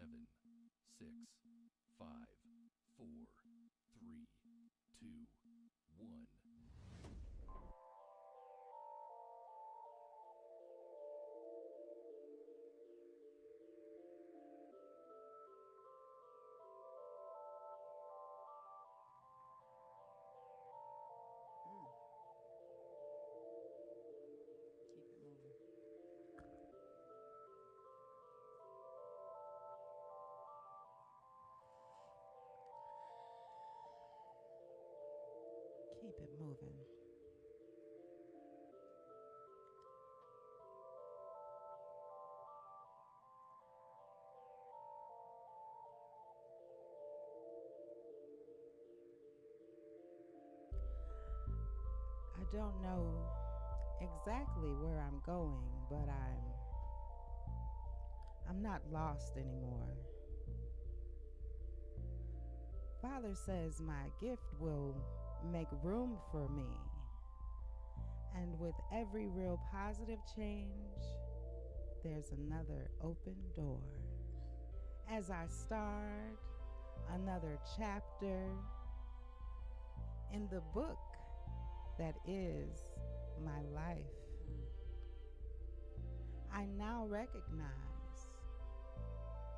7, 6, 5, 4, 3, 2, 1. Keep it moving. Keep it moving. I don't know exactly where I'm going, but I'm not lost anymore. Father says my gift will make room for me. And with every real positive change, there's another open door. As I start another chapter in the book that is my life, I now recognize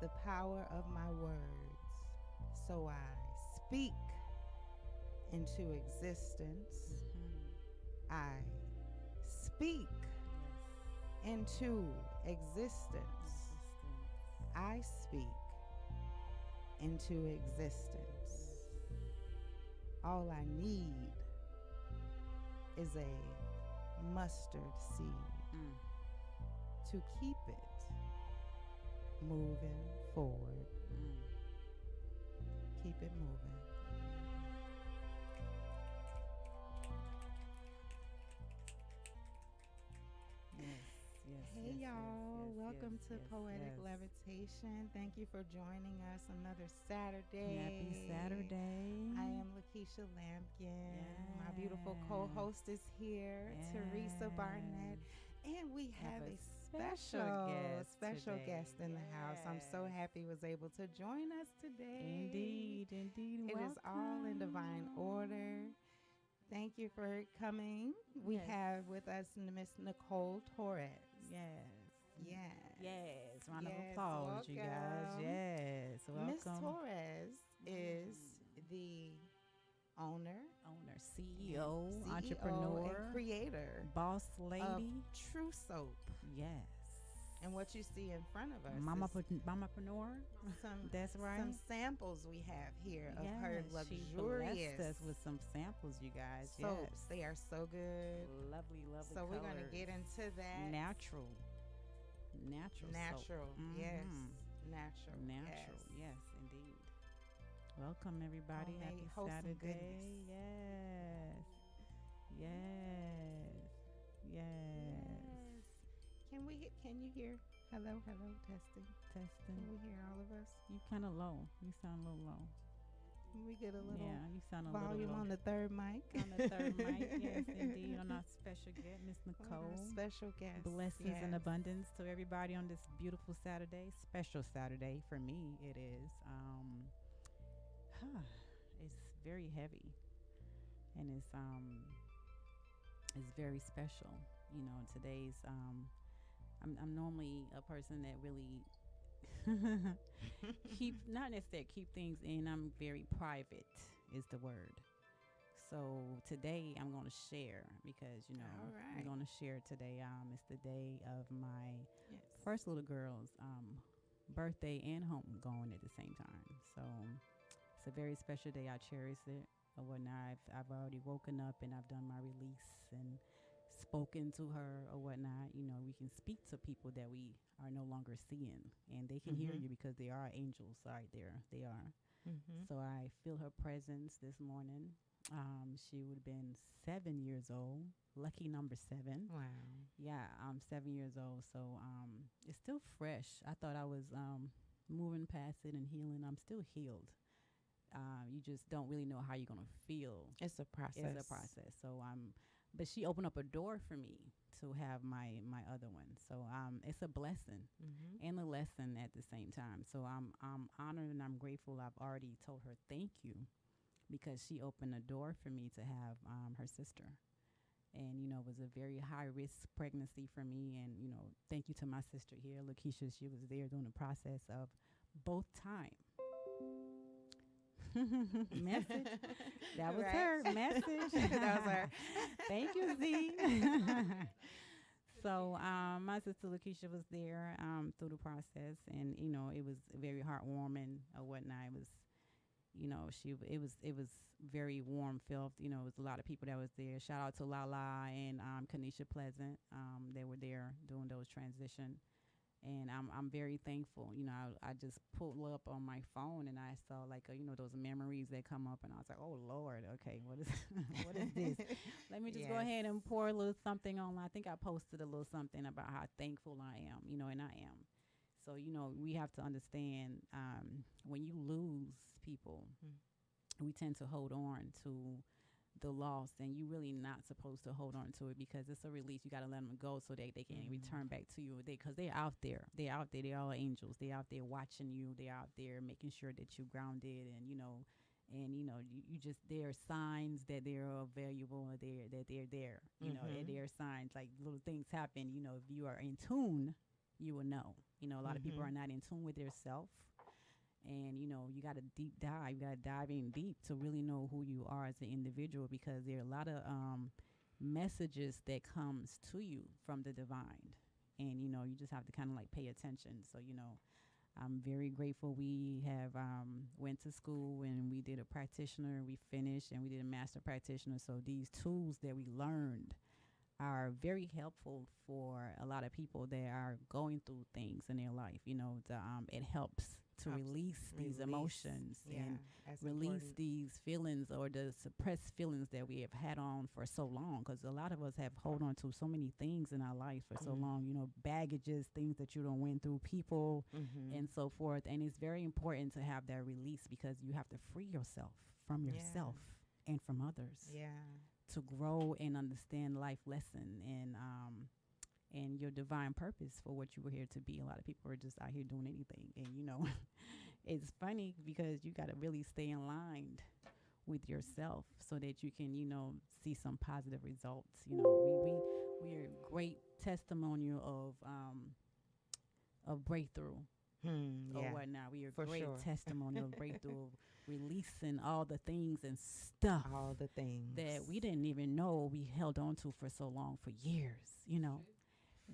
the power of my words. So I speak into existence. I speak into existence. I speak into existence. All I need is a mustard seed to keep it moving forward. Keep it moving. Yes, hey y'all, welcome to Poetic yes. Levitation. Thank you for joining us another Saturday. Happy Saturday. I am Lakeisha Lampkin. My beautiful co-host is here, Teresa Barnett. And we have a special guest in the house. I'm so happy he was able to join us today. Indeed. It is all in divine order. Thank you for coming. We have with us Miss Nicole Torres. Yes. Round of applause, welcome. you guys. Yes. Welcome. Miss Torres is the owner, CEO, entrepreneur, and creator, boss lady of True Soap. Yes. And what you see in front of us Mamapreneur. That's right. Some samples we have here of her luxurious. She blessed us with some samples, you guys. Soaps. Yes. They are so good. Lovely So colors. we're going to get into that. Natural soap. Yes. Natural. Yes, indeed. Welcome, everybody. Homemade, Happy wholesome Saturday. Goodness. Yes. Can you hear? Hello, testing. Can we hear all of us? You kind of low. You sound a little low. Can we get a little you sound a volume little low. on the third mic? On the third mic, yes, indeed. On our special guest, Miss Nicole. Special guest. Blessings and abundance to everybody on this beautiful Saturday. Special Saturday for me, it is. It's very heavy, and it's very special. You know, today's I'm normally a person that really not necessarily keep things in. I'm very private is the word. So today I'm going to share because, I'm going to share today. It's the day of my first little girl's birthday and homegoing at the same time. So it's a very special day. I cherish it or whatnot. I've already woken up and I've done my release and spoken to her or whatnot. We can speak to people that we are no longer seeing, and they can hear you because they are angels right there. They are. So I feel her presence this morning. She would have been 7 years old. Lucky number 7. Wow. Yeah, I'm 7 years old. So it's still fresh. I thought I was moving past it and healing. I'm still healed. You just don't really know how you're going to feel. It's a process. So I'm but she opened up a door for me to have my other one. So it's a blessing and a lesson at the same time. So I'm honored and I'm grateful. I've already told her thank you because she opened a door for me to have her sister. And, it was a very high risk pregnancy for me. And, thank you to my sister here, Lakeisha. She was there during the process of both time. Message. That was her message. That was her. Thank you, Z. So my sister Lakeisha was there through the process, and it was very heartwarming or whatnot. It was, it was very warm felt. It was a lot of people that was there. Shout out to Lala and Kanisha Pleasant. They were there doing those transition. And I'm very thankful. I just pulled up on my phone and I saw those memories that come up, and I was like, oh Lord, okay, what is what is this? Let me just go ahead and pour a little something on. I think I posted a little something about how thankful I am, and I am. So we have to understand when you lose people, we tend to hold on to the loss, and you really not supposed to hold on to it because it's a release. You got to let them go so they can return back to you. Because they're out there. They're out there. They're all angels. They're out there watching you. They're out there making sure that you're grounded, and you just, there are signs that they're valuable, or that they're there. There are signs, like little things happen. If you are in tune, you will know. A lot of people are not in tune with their self. And, you got to deep dive. You got to dive in deep to really know who you are as an individual, because there are a lot of messages that comes to you from the divine. And, you just have to kind of pay attention. So, I'm very grateful. We have went to school and we did a practitioner. We finished and we did a master practitioner. So these tools that we learned are very helpful for a lot of people that are going through things in their life. It helps to release these emotions and release these feelings or the suppressed feelings that we have had on for so long, because a lot of us have hold on to so many things in our life for so long, baggages, things that you don't went through, people and so forth. And it's very important to have that release, because you have to free yourself from yourself and from others to grow and understand life lesson and your divine purpose for what you were here to be. A lot of people are just out here doing anything. And, it's funny because you got to really stay in line with yourself so that you can, see some positive results. We are great testimonial of breakthrough or whatnot. We are great testimonial of breakthrough, releasing all the things and stuff. All the things. That we didn't even know we held on to for so long, for years,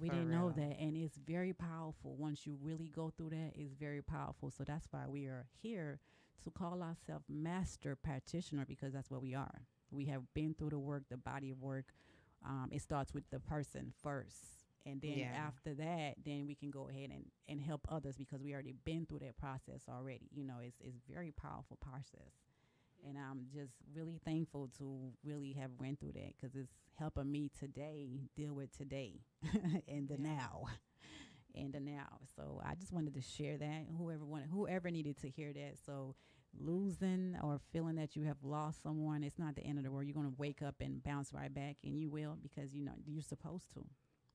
We didn't know that, and it's very powerful. Once you really go through that, it's very powerful. So that's why we are here to call ourselves master practitioner, because that's what we are. We have been through the work, the body of work. It starts with the person first, and then after that, then we can go ahead and help others, because we already been through that process already. It's very powerful process. And I'm just really thankful to really have went through that, because it's helping me today deal with today and the now. And the now. So I just wanted to share that. Whoever needed to hear that. So losing or feeling that you have lost someone, it's not the end of the world. You're going to wake up and bounce right back, and you will, because you're supposed to.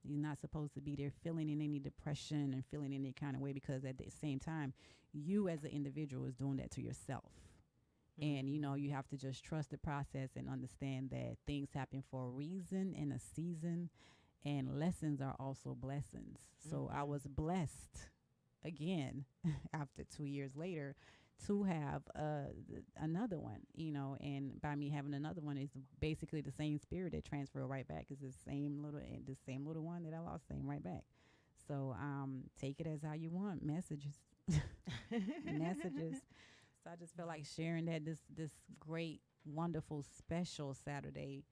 You're not supposed to be there feeling in any depression and feeling any kind of way, because at the same time, you as an individual is doing that to yourself. And, you have to just trust the process and understand that things happen for a reason and a season, and lessons are also blessings. So I was blessed again after 2 years later to have another one, and by me having another one, is basically the same spirit that transferred right back. It's the same little one that I lost, same right back. So take it as how you want. Messages. So I just feel like sharing that this great, wonderful, special Saturday,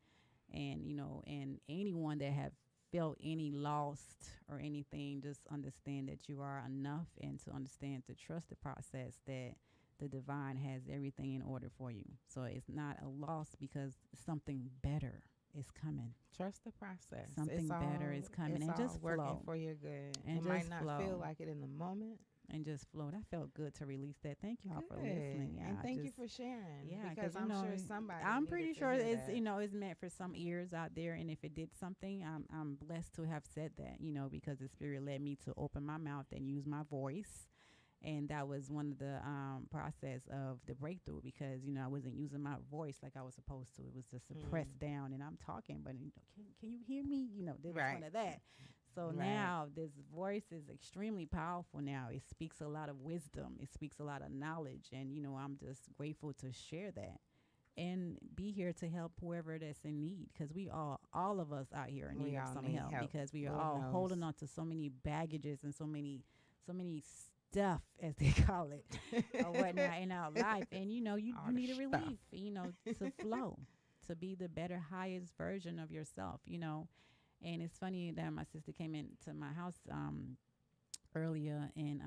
and and anyone that have felt any lost or anything, just understand that you are enough, and to understand to trust the process, that the divine has everything in order for you. So it's not a loss, because something better is coming. Trust the process. Something better is coming, and just working flow for your good. And it might not feel like it in the moment. and just flow. That felt good to release that. Thank y'all for listening. Yeah, and thank you for sharing. Yeah, because I'm sure somebody. I'm pretty sure it's that. It's meant for some ears out there, and if it did something, I'm blessed to have said that. Because the Spirit led me to open my mouth and use my voice. And that was one of the process of the breakthrough, because I wasn't using my voice like I was supposed to. It was just suppressed down, and I'm talking, but can you hear me? There was one of that. So now this voice is extremely powerful. Now it speaks a lot of wisdom. It speaks a lot of knowledge, and I'm just grateful to share that and be here to help whoever that's in need, because we all of us out here in need of some help, because we are all holding on to so many baggages and so many stuff, as they call it, or whatnot in our life. And you need a relief, to flow, to be the better, highest version of yourself, And it's funny that my sister came into my house earlier, and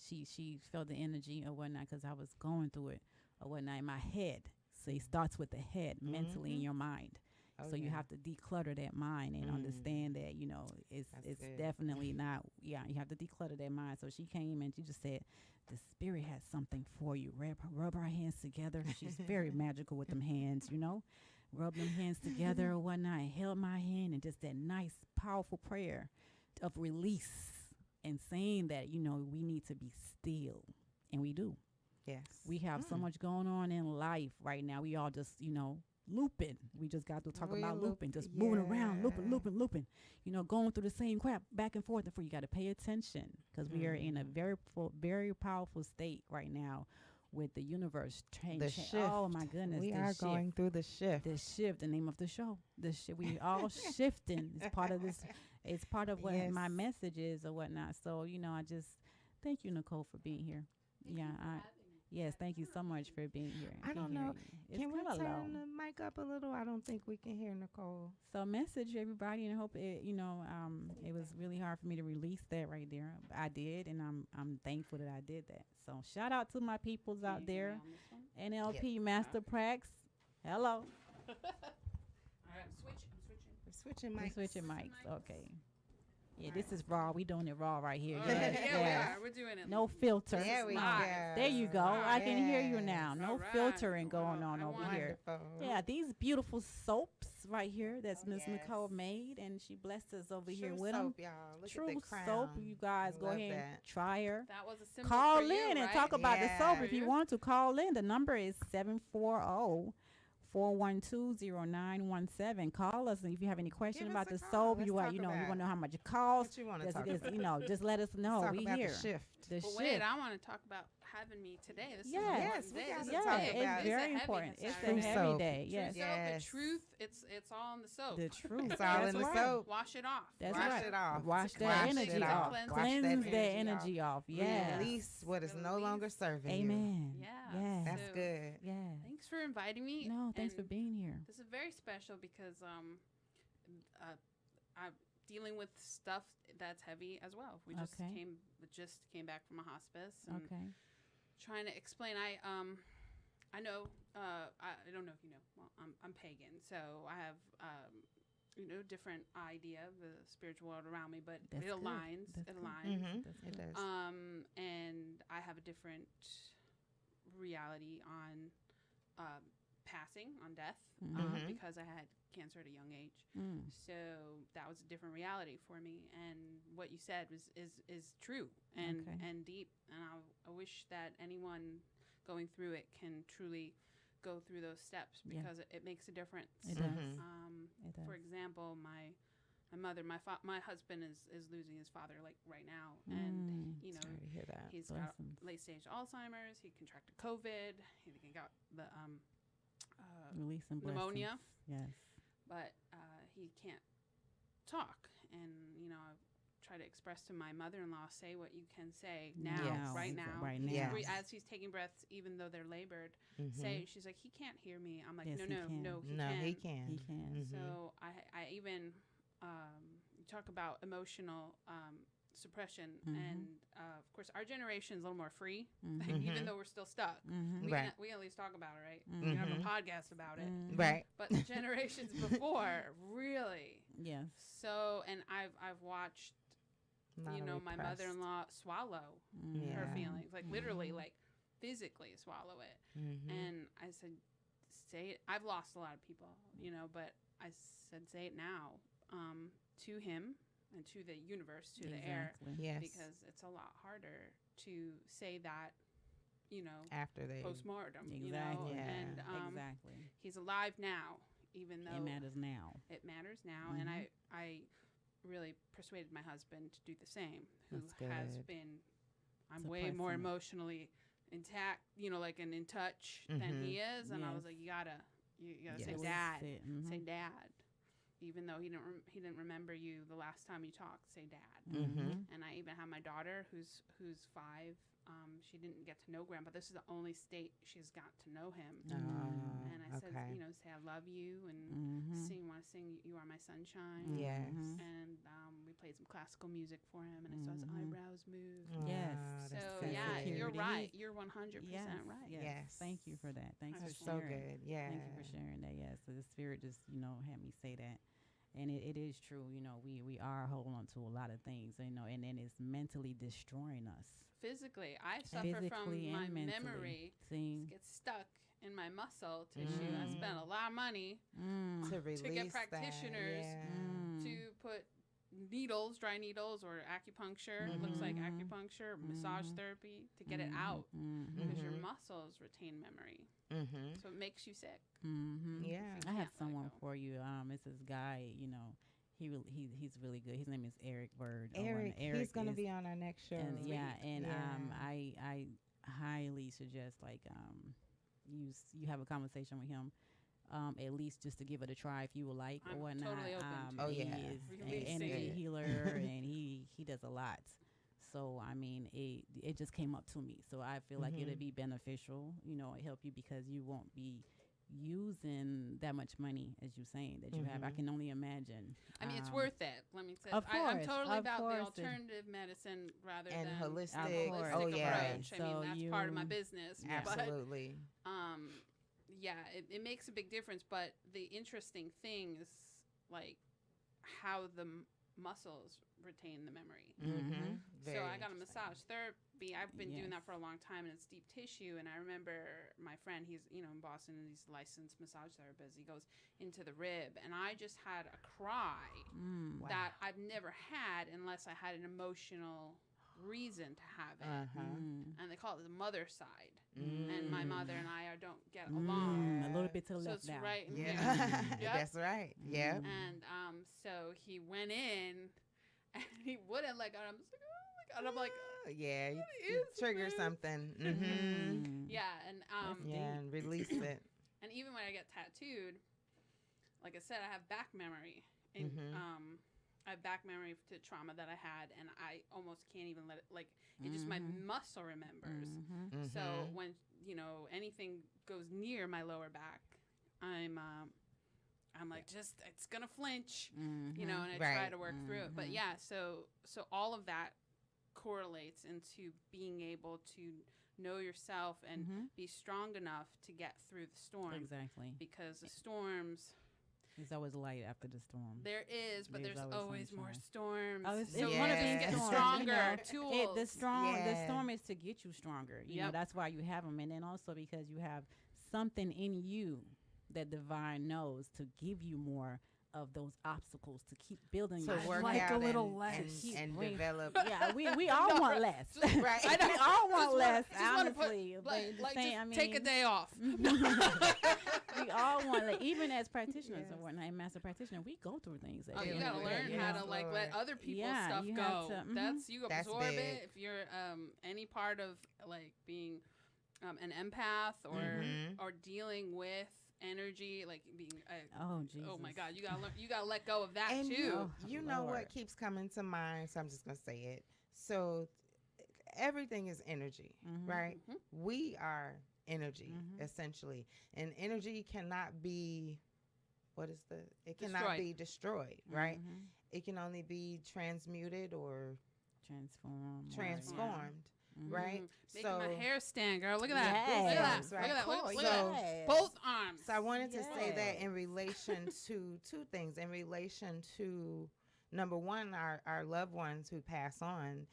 she felt the energy or whatnot, because I was going through it or whatnot in my head. So it starts with the head, mentally, in your mind. So you have to declutter that mind and understand that, it's definitely not, you have to declutter that mind. So she came and she just said, the Spirit has something for you. Rub our hands together. She's very magical with them hands, Rub them hands together or whatnot, and held my hand, and just that nice, powerful prayer of release, and saying that, we need to be still. And we do. Yes. We have so much going on in life right now. We all just, looping. We just got to talk about looping, just moving around, looping, going through the same crap back and forth. Before you got to pay attention, because we are in a very powerful state right now with the universe changing. The shift. Oh my goodness. We are going through the shift. The shift, the name of the show. The shift. We all shifting. It's part of this. It's part of what my message is or whatnot. So, I just thank you, Nicole, for being here. Yes, thank you so much for being here. I don't know. Can we turn the mic up a little? I don't think we can hear Nicole. So message everybody, and I hope it, it was really hard for me to release that right there. I did, and I'm thankful that I did that. So shout out to my peoples out there. NLP Master Prax. Hello. All right, I'm switching. We're switching mics. Okay. Yeah, this is raw. We doing it raw right here. Yes. We are. We're doing it. No filter. There we go. There you go. I can hear you now. No filtering going on over here. Yeah, these beautiful soaps right here that's Miss Nicole made, and she blessed us over here with them. True soap. You guys go ahead and try her. That was a symbol Call for you, in and right? talk about the soap if you want to. Call in. The number is 740-412-0917. Call us, and if you have any question about the soap, you want to know how much it costs. What you want to talk about? Just let us know. Talk We about here. The shift. Wait, I want to talk about having me today. This yes, is we got to yeah, talk it's about very it. important. It's True a heavy soap. day. Yes. The truth, it's all in the soap. The truth. It's all in the soap. Wash it off. That's Wash right. it off. Wash that energy off. Cleanse that energy off. Yeah. Release what is no longer serving you. Amen. Yeah. That's good. Yeah. Thanks for inviting me. No, thanks for being here. This is very special because I'm dealing with stuff that's heavy as well. We just came back from a hospice. And trying to explain. I know. I don't know if you know. Well, I'm pagan, so I have different idea of the spiritual world around me, but it aligns. It aligns. Mm-hmm. It does. And I have a different reality on passing, on death, because I had cancer at a young age. So that was a different reality for me. And what you said is true and deep. And I wish that anyone going through it can truly go through those steps, because it makes a difference. It does. It does. For example, my mother, my husband is losing his father like right now, and sorry to hear that. He's got late stage Alzheimer's. He contracted COVID. He got the pneumonia. Yes, but he can't talk, and I try to express to my mother-in-law, say what you can say now, right now. Yes. As he's taking breaths, even though they're labored, say. She's like, he can't hear me. I'm like, yes, no, he can. So I even you talk about emotional suppression, and of course our generation is a little more free, even though we're still stuck. We at least talk about it, right? We have a podcast about it, right? But the generations before, really, yes. So, and I've watched my mother-in-law swallow her feelings, like literally, like physically swallow it. And I said, say it. I've lost a lot of people, but I said, say it now, to him and to the universe, to the air, because it's a lot harder to say that, after they postmortem, and he's alive now, even though it matters now. And I really persuaded my husband to do the same, who has been, I'm way more emotionally intact, like and in touch than he is, and I was like, you gotta say dad, say dad. Even though he didn't remember you the last time you talked, say dad. And I even have my daughter who's 5. She didn't get to know Grandpa. This is the only state she's got to know him. And I said, say I love you, and want to sing "You Are My Sunshine." Yes. And we played some classical music for him, and I saw his eyebrows move. Yes. So you're right. You're 100% right. Yes. Thank you for that. Thanks for so sharing. good. Yeah. Thank you for sharing that. Yes. So the Spirit just had me say that. And it is true, we are holding on to a lot of things, and it's mentally destroying us. Physically, I suffer from my memory gets stuck in my muscle tissue. I spent a lot of money to get practitioners to put needles, dry needles, or acupuncture. It looks like acupuncture, massage therapy to get it out, because your muscles retain memory. So it makes you sick. Yeah. I have someone for you. It's this guy, he's really good. His name is Eric Bird. Eric he's going to be on our next show. And I highly suggest you have a conversation with him. At least just to give it a try if you would like or whatnot. Totally open He is an energy healer, and he does a lot. So I mean, it just came up to me. So I feel like it'll be beneficial, help you, because you won't be using that much money as you're saying that you have. I can only imagine. I mean, it's worth it. Let me say, of course, I'm totally about the alternative medicine rather than holistic. Approach. I mean, that's part of my business. Absolutely. But, it makes a big difference. But the interesting thing is how the muscles retain the memory. So I got a massage therapy. I've been doing that for a long time, and it's deep tissue. And I remember my friend, he's in Boston, and he's a licensed massage therapist. He goes into the rib, and I just had a cry that I've never had unless I had an emotional reason to have it. And they call it the mother side. And my mother and I don't get along. A little bit to the left it's now. right. That's right. Yeah. And so he went in, and he wouldn't let go. I'm just like, oh my God. And I'm like, you trigger something. Yeah, and and release it. And even when I get tattooed, like I said, I have back memory. And I have back memory to trauma that I had, and I almost can't even let it, it just my muscle remembers. So when, anything goes near my lower back, I'm like, just, it's going to flinch, and I try to work through it. But so all of that correlates into being able to know yourself and be strong enough to get through the storm. Exactly. Because the storms... There's always light after the storm. There is, but there's always more storms. So one of us gets stronger. Tools. The storm is to get you stronger. You know, that's why you have them. And then also because you have something in you that divine knows to give you more of those obstacles to keep building to work out a little less and develop. Yeah, we all want less. Right. We all want less. Honestly, take a day off. We all want, even as practitioners or whatnot, master practitioner, we go through things. You gotta learn how to let other people's stuff go. You absorb it. If you're any part of being an empath or dealing with energy, being Jesus. Oh my God, you gotta let go of that and too. You know what keeps coming to mind, so I'm just gonna say it. So everything is energy, right? We are energy essentially, and energy cannot be be destroyed, right? It can only be transmuted or transformed. Right? Making my hair stand, girl. Look at that. Look at that. Right. Look at that. Both arms. So I wanted to say that in relation to two things. In relation to number one, our loved ones who pass on,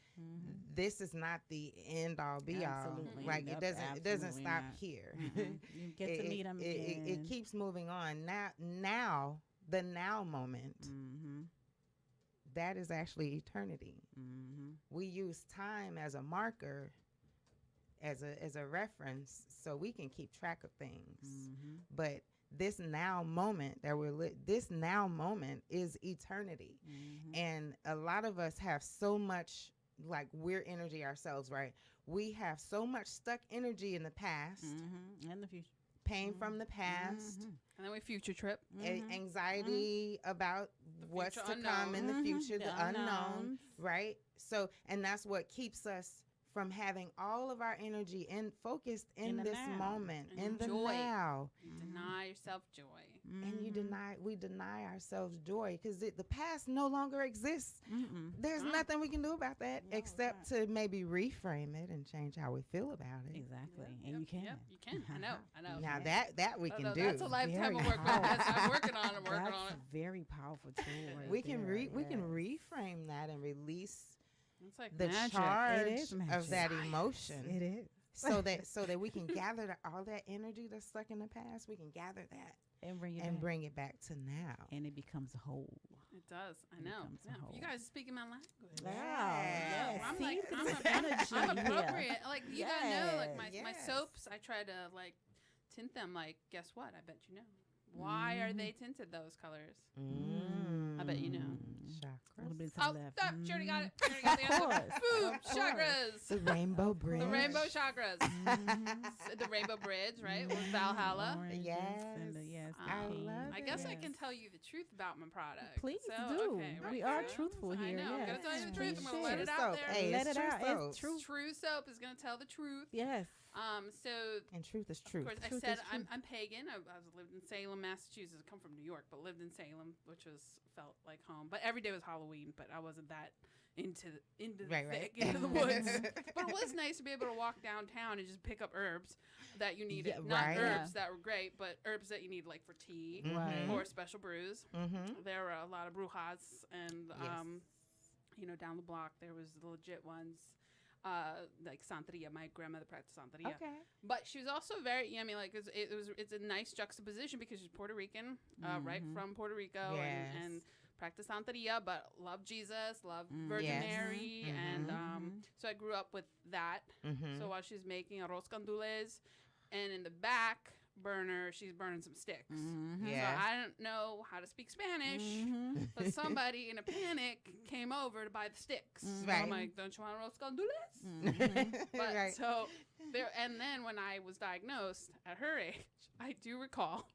this is not the end all be all. Like it doesn't stop here. You get to meet them again. It keeps moving on. Now the now moment. That is actually eternity. We use time as a marker, as a reference, so we can keep track of things. But this now moment that this now moment is eternity. And a lot of us have so much, like, we're energy ourselves, right? We have so much stuck energy in the past and the future, pain from the past, and then we future trip, anxiety about what's to come in the future, the unknown, right? So, and that's what keeps us from having all of our energy focused in this moment, in the now. You deny yourself joy. And we deny ourselves joy because the past no longer exists. There's nothing we can do about that except to maybe reframe it and change how we feel about it. Exactly. And you can. Yep, you can. I know. Now that we can do. That's a lifetime of work. I'm working on it. That's a very powerful tool. Right we can reframe that and release it's like the magic. charge of that emotion. It is. so that we can gather all that energy that's stuck in the past. We can gather that and bring it back to now, and it becomes whole. It does. I know. You guys are speaking my language. Yes. I'm like, I'm appropriate. Like, you gotta know, like my soaps, I try to like tint them. Like, guess what? I bet you know. Why are they tinted those colors? I bet you know. Chakras. Stop. She already got it. The answer. Boom. Chakras. The rainbow bridge. The rainbow chakras. The rainbow bridge, right? With Valhalla. Yes. I guess I can tell you the truth about my product. Please do. Okay, we are truthful here. I know. I'm going to tell you the truth. I'm going to let it out there. Hey, let it out. It's true. True soap is going to tell the truth. Yes. And truth is truth. Of course, I said I'm pagan. I lived in Salem, Massachusetts. I come from New York, but lived in Salem, which felt like home. But every day was Halloween, but I wasn't that into the woods. But it was nice to be able to walk downtown and just pick up herbs that you needed. Not herbs that were great, but herbs that you need, like for tea or special brews. There were a lot of brujas, and down the block there was the legit ones. Like Santeria, my grandmother practiced Santeria. Okay. But she was also very yummy. Like it's a nice juxtaposition because she's Puerto Rican, right from Puerto Rico, and practiced Santeria, but love Jesus, love Virgin Mary, and so I grew up with that. So while she's making arroz candules, and in the back burner she's burning some sticks. So I don't know how to speak Spanish, but somebody in a panic came over to buy the sticks. So I'm like, don't you want arroz candules? But so there, and then when I was diagnosed at her age, I do recall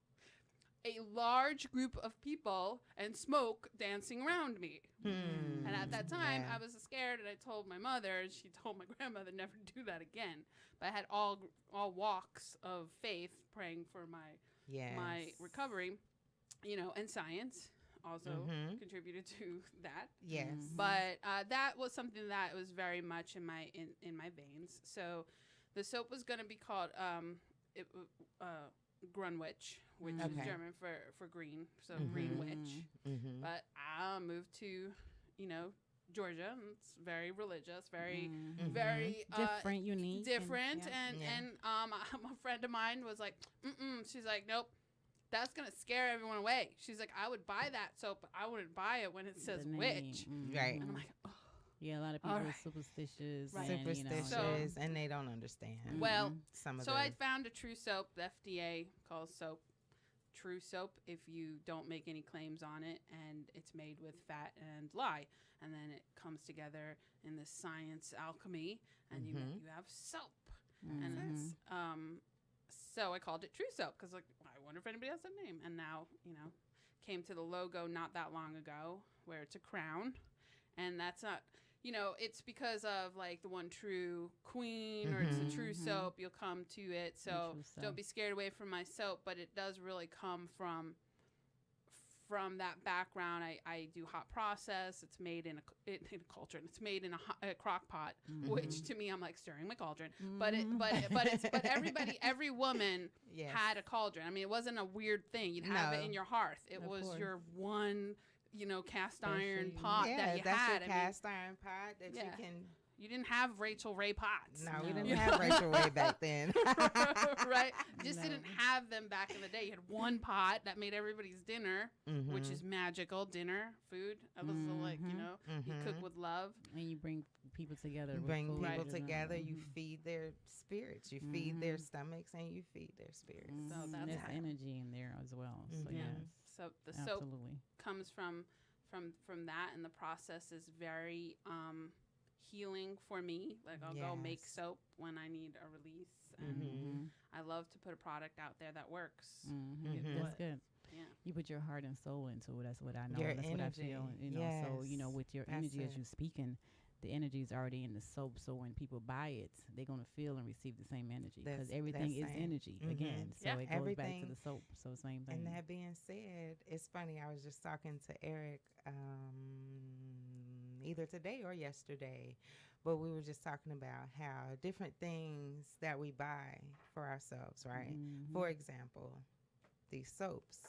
a large group of people and smoke dancing around me. And at that time, I was scared, and I told my mother, and she told my grandmother never to do that again. But I had all walks of faith praying for my recovery, and science also contributed to that. Yes. But that was something that was very much in my veins. So the soap was going to be called Grunwich, which is German for green, so green witch. But I moved to, Georgia, and it's very religious, very different, unique, different, and a friend of mine was like, she's like, nope, that's gonna scare everyone away. She's like, I would buy that soap, but I wouldn't buy it when it says witch. Right. And I'm like, oh. Yeah, a lot of people are superstitious. Right. And they don't understand. Well, I found a true soap. The FDA calls soap true soap if you don't make any claims on it, and it's made with fat and lye, and then it comes together in this science alchemy, and you have soap, and it's so I called it True Soap because I wonder if anybody has that name, and now came to the logo not that long ago where it's a crown, and that's not. It's because of like the one true queen, or it's a true soap. You'll come to it. So don't be scared away from my soap, but it does really come from that background. I do hot process. It's made in a cauldron. It's made in a crock pot, which to me, I'm like stirring my cauldron. But every woman had a cauldron. I mean, it wasn't a weird thing. You'd have it in your hearth. It was your one cast That's iron you. pot that you that's had. your cast iron pot that you can. You didn't have Rachel Ray pots. No, we No. didn't have Rachel Ray back then. Right? Just No. didn't have them back in the day. You had one pot that made everybody's dinner, which is magical dinner, food. I was like, you cook with love. And you bring people together. You with bring food people and, together. You mhm. feed their spirits. You feed their stomachs, and you feed their spirits. So Mhm. that's There's how- energy in there as well. So Mhm. yes, So the soap absolutely. comes from that, and the process is very healing for me. Like I'll go make Yes. soap when I need a release, and Mhm. I love to put a product out there that works. Mhm. Mhm. That's good. Yeah. You put your heart and soul into it. That's what I know. Your That's what I feel. energy. So Yes. with your That's energy as it. you speaking, the energy is already in the soap. So when people buy it, they're gonna feel and receive the same energy because That's- everything that's is same. energy Mhm. again. So Yeah. it goes back to Everything- the soap. So same thing. And that being said, it's funny. I was just talking to Eric either today or yesterday, but we were just talking about how different things that we buy for ourselves, right? Mhm. For example, these soaps,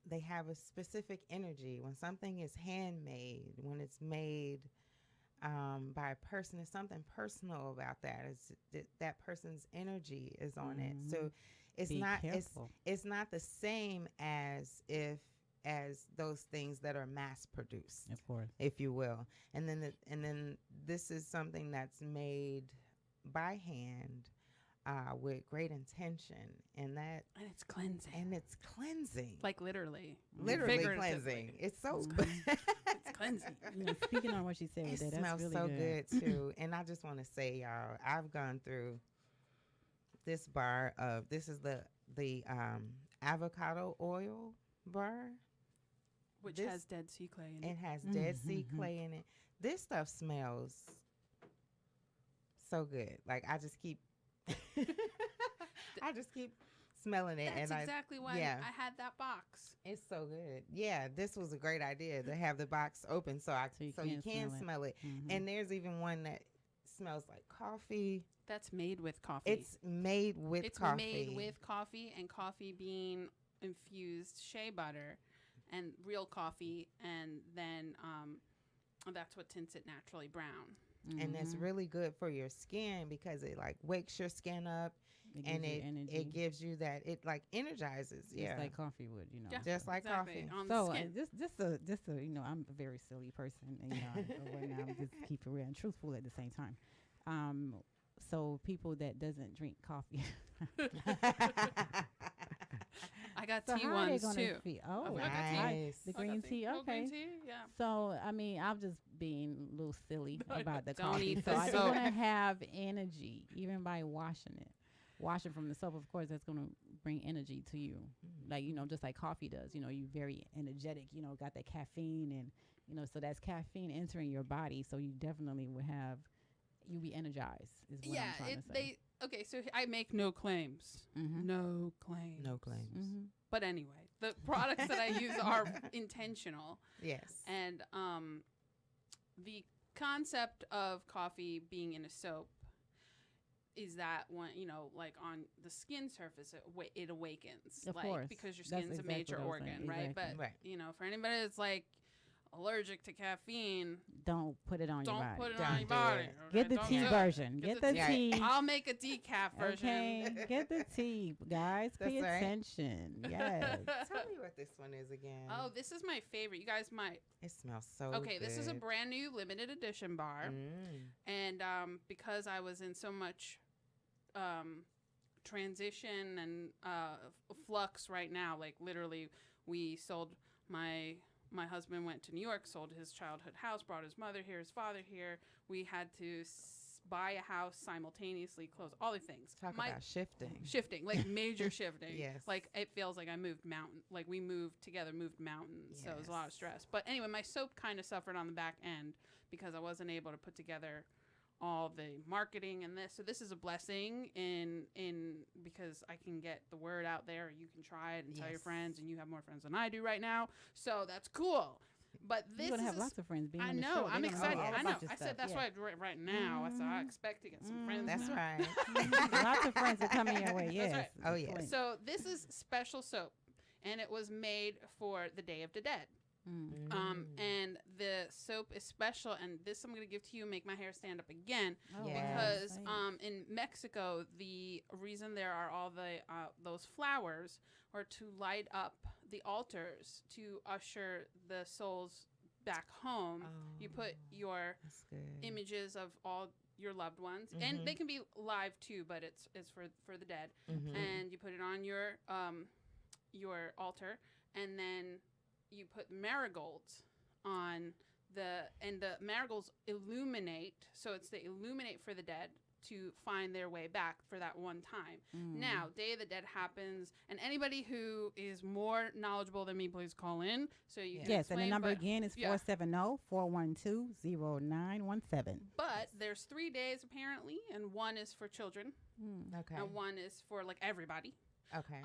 they have a specific energy. When something is handmade, when it's made by a person, there's something personal about that. That person's energy is on it. So it's Be not careful. it's not the same as those things that are mass produced, Of course. if you will. And then this is something that's made by hand with great intention, and it's cleansing. it's cleansing, Like literally literally figuratively. cleansing. It's so It's cleansing. Speaking on what you said it with that, that's smells really so good. good too. And I just want to say, y'all, I've gone through this bar of this is the avocado oil bar. Which This- has Dead Sea clay in it. It has Dead Sea Mhm. clay in it. This stuff smells so good. Like I just keep smelling it. That's and exactly why yeah. I had that box. It's so good. Yeah, this was a great idea to have the box open so you can smell it. Mhm. And there's even one that smells like coffee. That's made with coffee. It's made with It's coffee. made with coffee and coffee bean infused shea butter and real coffee, and then that's what tints it naturally brown. And it's Mhm. really good for your skin because it like wakes your skin up It and gives you energy. it gives you that, it like energizes. Just Yeah. like coffee would, Yeah. Just like Exactly, coffee. on So the skin. just so I'm a very silly person, and right now I'm just keep it real and truthful at the same time. So people that doesn't drink coffee, I got so tea how are they ones gonna too. feel? I Oh, got tea. Nice. the I got green tea. Oh, Okay. green tea, yeah. So I mean, I'm just being a little silly about the Don't coffee. eat So the I just soap. want to have energy, even by washing it. Washing from the soap, of course, that's going to bring energy to you. Like, just like coffee does. You're very energetic, got that caffeine, and, so that's caffeine entering your body. So you definitely you'll be energized, is what I'm trying to say. Okay, so I make no claims. Mhm. No claims. No claims. Mhm. But anyway, the products that I use are intentional. Yes. And the concept of coffee being in a soap is that when, like on the skin surface, it awakens. Of like, course. because your That's skin's exactly a major what I was organ, saying. right? Exactly. But, Right. for anybody that's like allergic to caffeine, Don't put it on your don't body. put it Don't on your do body. it. okay? Get the Don't tea do it. version. Get the tea. tea. I'll make a decaf version. Okay, get the tea, guys. That's Pay right. attention. Yes. Tell me what this one is again. Oh, this is my favorite. You guys might. It smells so Okay, this is a good. brand new limited edition bar. And because I was in so much transition and flux right now, like literally we sold my husband went to New York, sold his childhood house, brought his mother here, his father here. We had to buy a house simultaneously, close all the things. Talk about shifting. Shifting, like major shifting. Yes. Like it feels like I moved mountain, like we moved together, moved mountains. So it was a lot of Yes. stress. But anyway, my soap kind of suffered on the back end because I wasn't able to put together all the marketing and this. So this is a blessing in because I can get the word out there. You can try it and tell your Yes. friends, and you have more friends than I do right now. So that's cool. But this You're is gonna have a lots of friends being I on the know. show. I'm They're gonna know excited. all I know. about your I said stuff, that's yeah. why right now. I said I expect to get some friends. That's now. right. Lots of friends are coming your way. Yes. right. Oh, yes. So this is special soap. and it was made for the Day of the Dead. And the soap is special, and this I'm going to give to you and make my hair stand up again, because in Mexico, the reason there are all the those flowers are to light up the altars to usher the souls back home. You put your images of all your loved ones, and they can be live too, but it's for the dead, and you put it on your altar, and then you put marigolds on and the marigolds illuminate, so it's the illuminate for the dead to find their way back for that one time. Now, Day of the Dead happens, and anybody who is more knowledgeable than me, please call in. So you can explain, and the number again is 470-412-0917. But there's 3 days apparently, and one is for children, and one is for like everybody. Okay.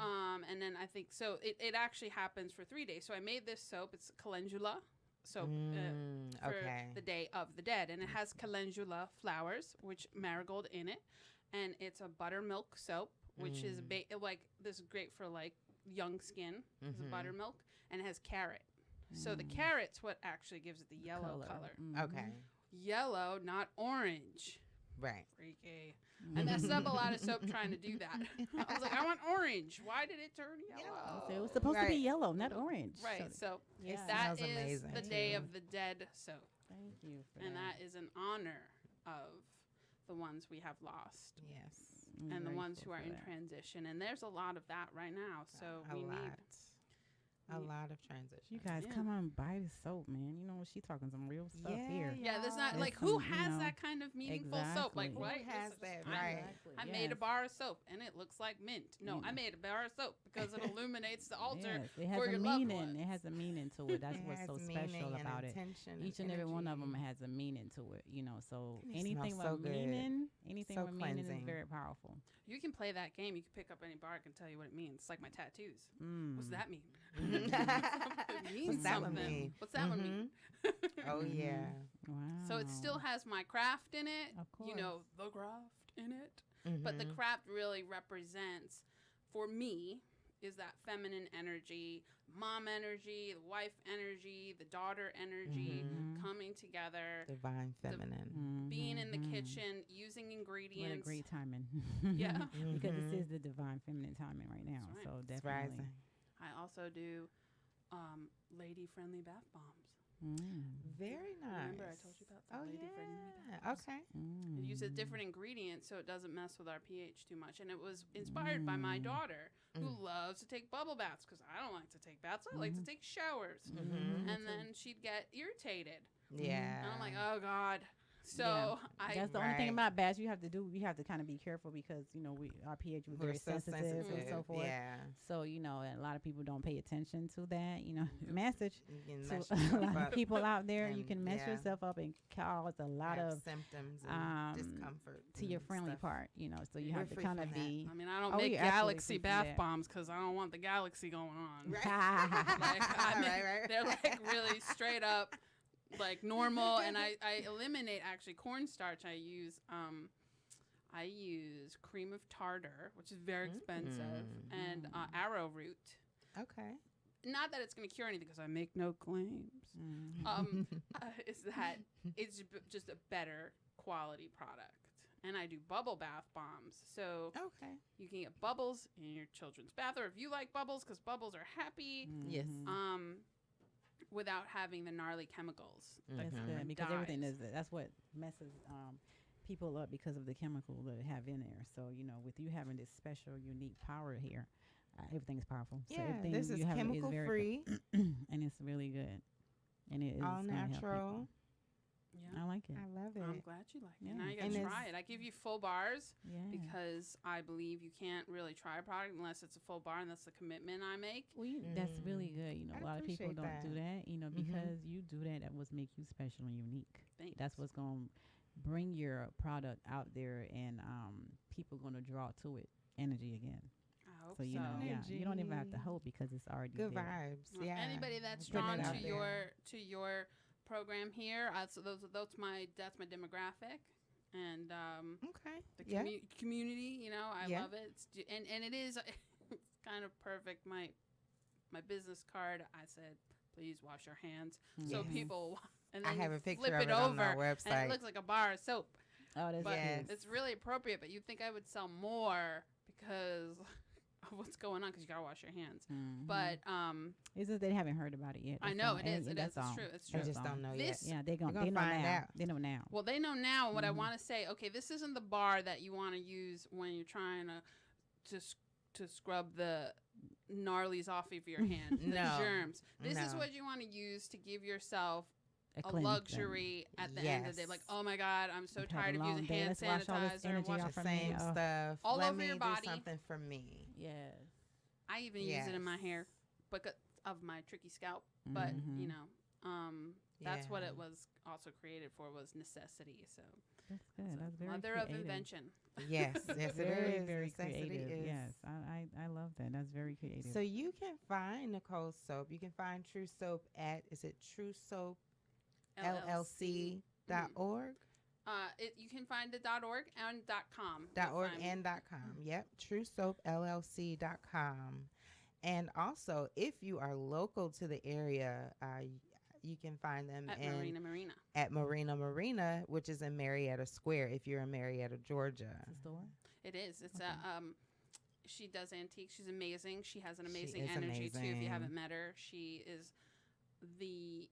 And then I think so. It actually happens for 3 days. So I made this soap. It's calendula soap for the Day of the Dead, and it has calendula flowers, which marigold in it, and it's a buttermilk soap, which is like this is great for like young skin. It's a buttermilk, and it has carrot. So the carrot's what actually gives it the yellow color. Okay. Yellow, not orange. Right. Freaky. I messed up a lot of soap trying to do that. I was like, I want orange. Why did it turn yellow? So it was supposed to be yellow, not orange. Right. So that that is amazing the Day of the Dead soap. Thank you for and that is an honor of the ones we have lost. Yes. And the ones who are in transition. And there's a lot of that right now. So we need a lot of transition. You guys come on, buy the soap, man. You know, she talking some real stuff here. Yeah, there's not like who has that kind of meaningful soap? Like what has that? Right. I made a bar of soap and it looks like mint. No, I made a bar of soap because it illuminates the altar for your loved ones. It has a meaning to it. That's what's so special about it. Each and every one of them has a meaning to it. You know, so anything with meaning, is very powerful. You can play that game. You can pick up any bar. I can tell you what it means. It's like my tattoos. What's that mean? What's that one mean? What's that one mean? Oh yeah. Wow. So it still has my craft in it. Of course. You know, the craft in it. But the craft really represents, for me, is that feminine energy, mom energy, the wife energy, the daughter energy coming together. Divine feminine. Being in the kitchen, using ingredients. What a great timing. Yeah. Because this is the divine feminine timing right now. Right. So definitely. I also do lady-friendly bath bombs. Very nice. Remember I told you about the lady-friendly bath bombs? Okay. It uses different ingredients so it doesn't mess with our pH too much. And it was inspired by my daughter, who loves to take bubble baths because I don't like to take baths. I like to take showers. And then she'd get irritated. Yeah. And I'm like, oh, God. So that's the only thing about baths you have to do. We have to kind of be careful because, you know, our pH was very sensitive and so forth. Yeah. So, you know, a lot of people don't pay attention to that. You know, message to a lot of up. people out there. You can mess yourself up and cause a lot of symptoms and discomfort to your friendly part. You know, so you have to kind of be. I mean, I don't make Galaxy bath bombs because I don't want the Galaxy going on. Right. They're like really straight up. Like normal, and I eliminate actually cornstarch. I use cream of tartar, which is very expensive, and arrowroot. Okay. Not that it's going to cure anything because I make no claims. Is that it's just a better quality product. And I do bubble bath bombs. So you can get bubbles in your children's bath, or if you like bubbles, because bubbles are happy. Yes. Without having the gnarly chemicals. That's good because everything is that's what messes people up because of the chemical that they have in there. So, you know, with you having this special, unique power here, everything is powerful. Yeah, so everything this is chemical free. And it's really good. And it is all natural. Yeah. I like it. I love it. I'm glad you like it. Now you gotta try it. I give you full bars because I believe you can't really try a product unless it's a full bar, and that's the commitment I make. Well, that's really good. You know, a lot of people don't do that. You know, because you do that, that was make you special and unique. Thanks. That's what's gonna bring your product out there, and people gonna draw to it energy again. I hope so. You know, you don't even have to hope because it's already good there. vibes. Well, anybody that's drawn to your program here, so that's my demographic, and the community, you know, I love it. And it is it's kind of perfect. My my business card, I said, please wash your hands. So people, and I then have a picture flip of it it on over, our website. and it looks like a bar of soap. Oh, that's But yes. it's really appropriate. But you'd think I would sell more because of what's going on, because you gotta wash your hands. But it's just they haven't heard about it yet. I know it is. It is. It's true. It's true. They just don't know yet. Yeah, they know find now. out. They know now. Well, they know now. What I want to say, okay, this isn't the bar that you want to use when you're trying to scrub the gnarlies off of your hand, the germs. This is what you want to use to give yourself a luxury at the end of the day. Like, oh my God, I'm so tired of using hand sanitizer, wash the same stuff all Let over me your do body. something for me. Yes. I even use it in my hair because of my tricky scalp. But you know, that's what it was also created for, was necessity. So that's good. That's very mother creative. of invention. Yes, yes, it very, is. very Necessity creative. is. Yes, I love that. That's very creative. So you can find Nicole's soap. You can find True Soap at, is it TrueSoap LLC.org? You can find it .org and .com. .org and .com. Yep, TrueSoapLLC.com. And also, if you are local to the area, you can find them at Marina Marina, which is in Marietta Square. If you're in Marietta, Georgia, it's a store. It is. It's she does antiques. She's amazing. She has an amazing energy too. If you haven't met her, she is the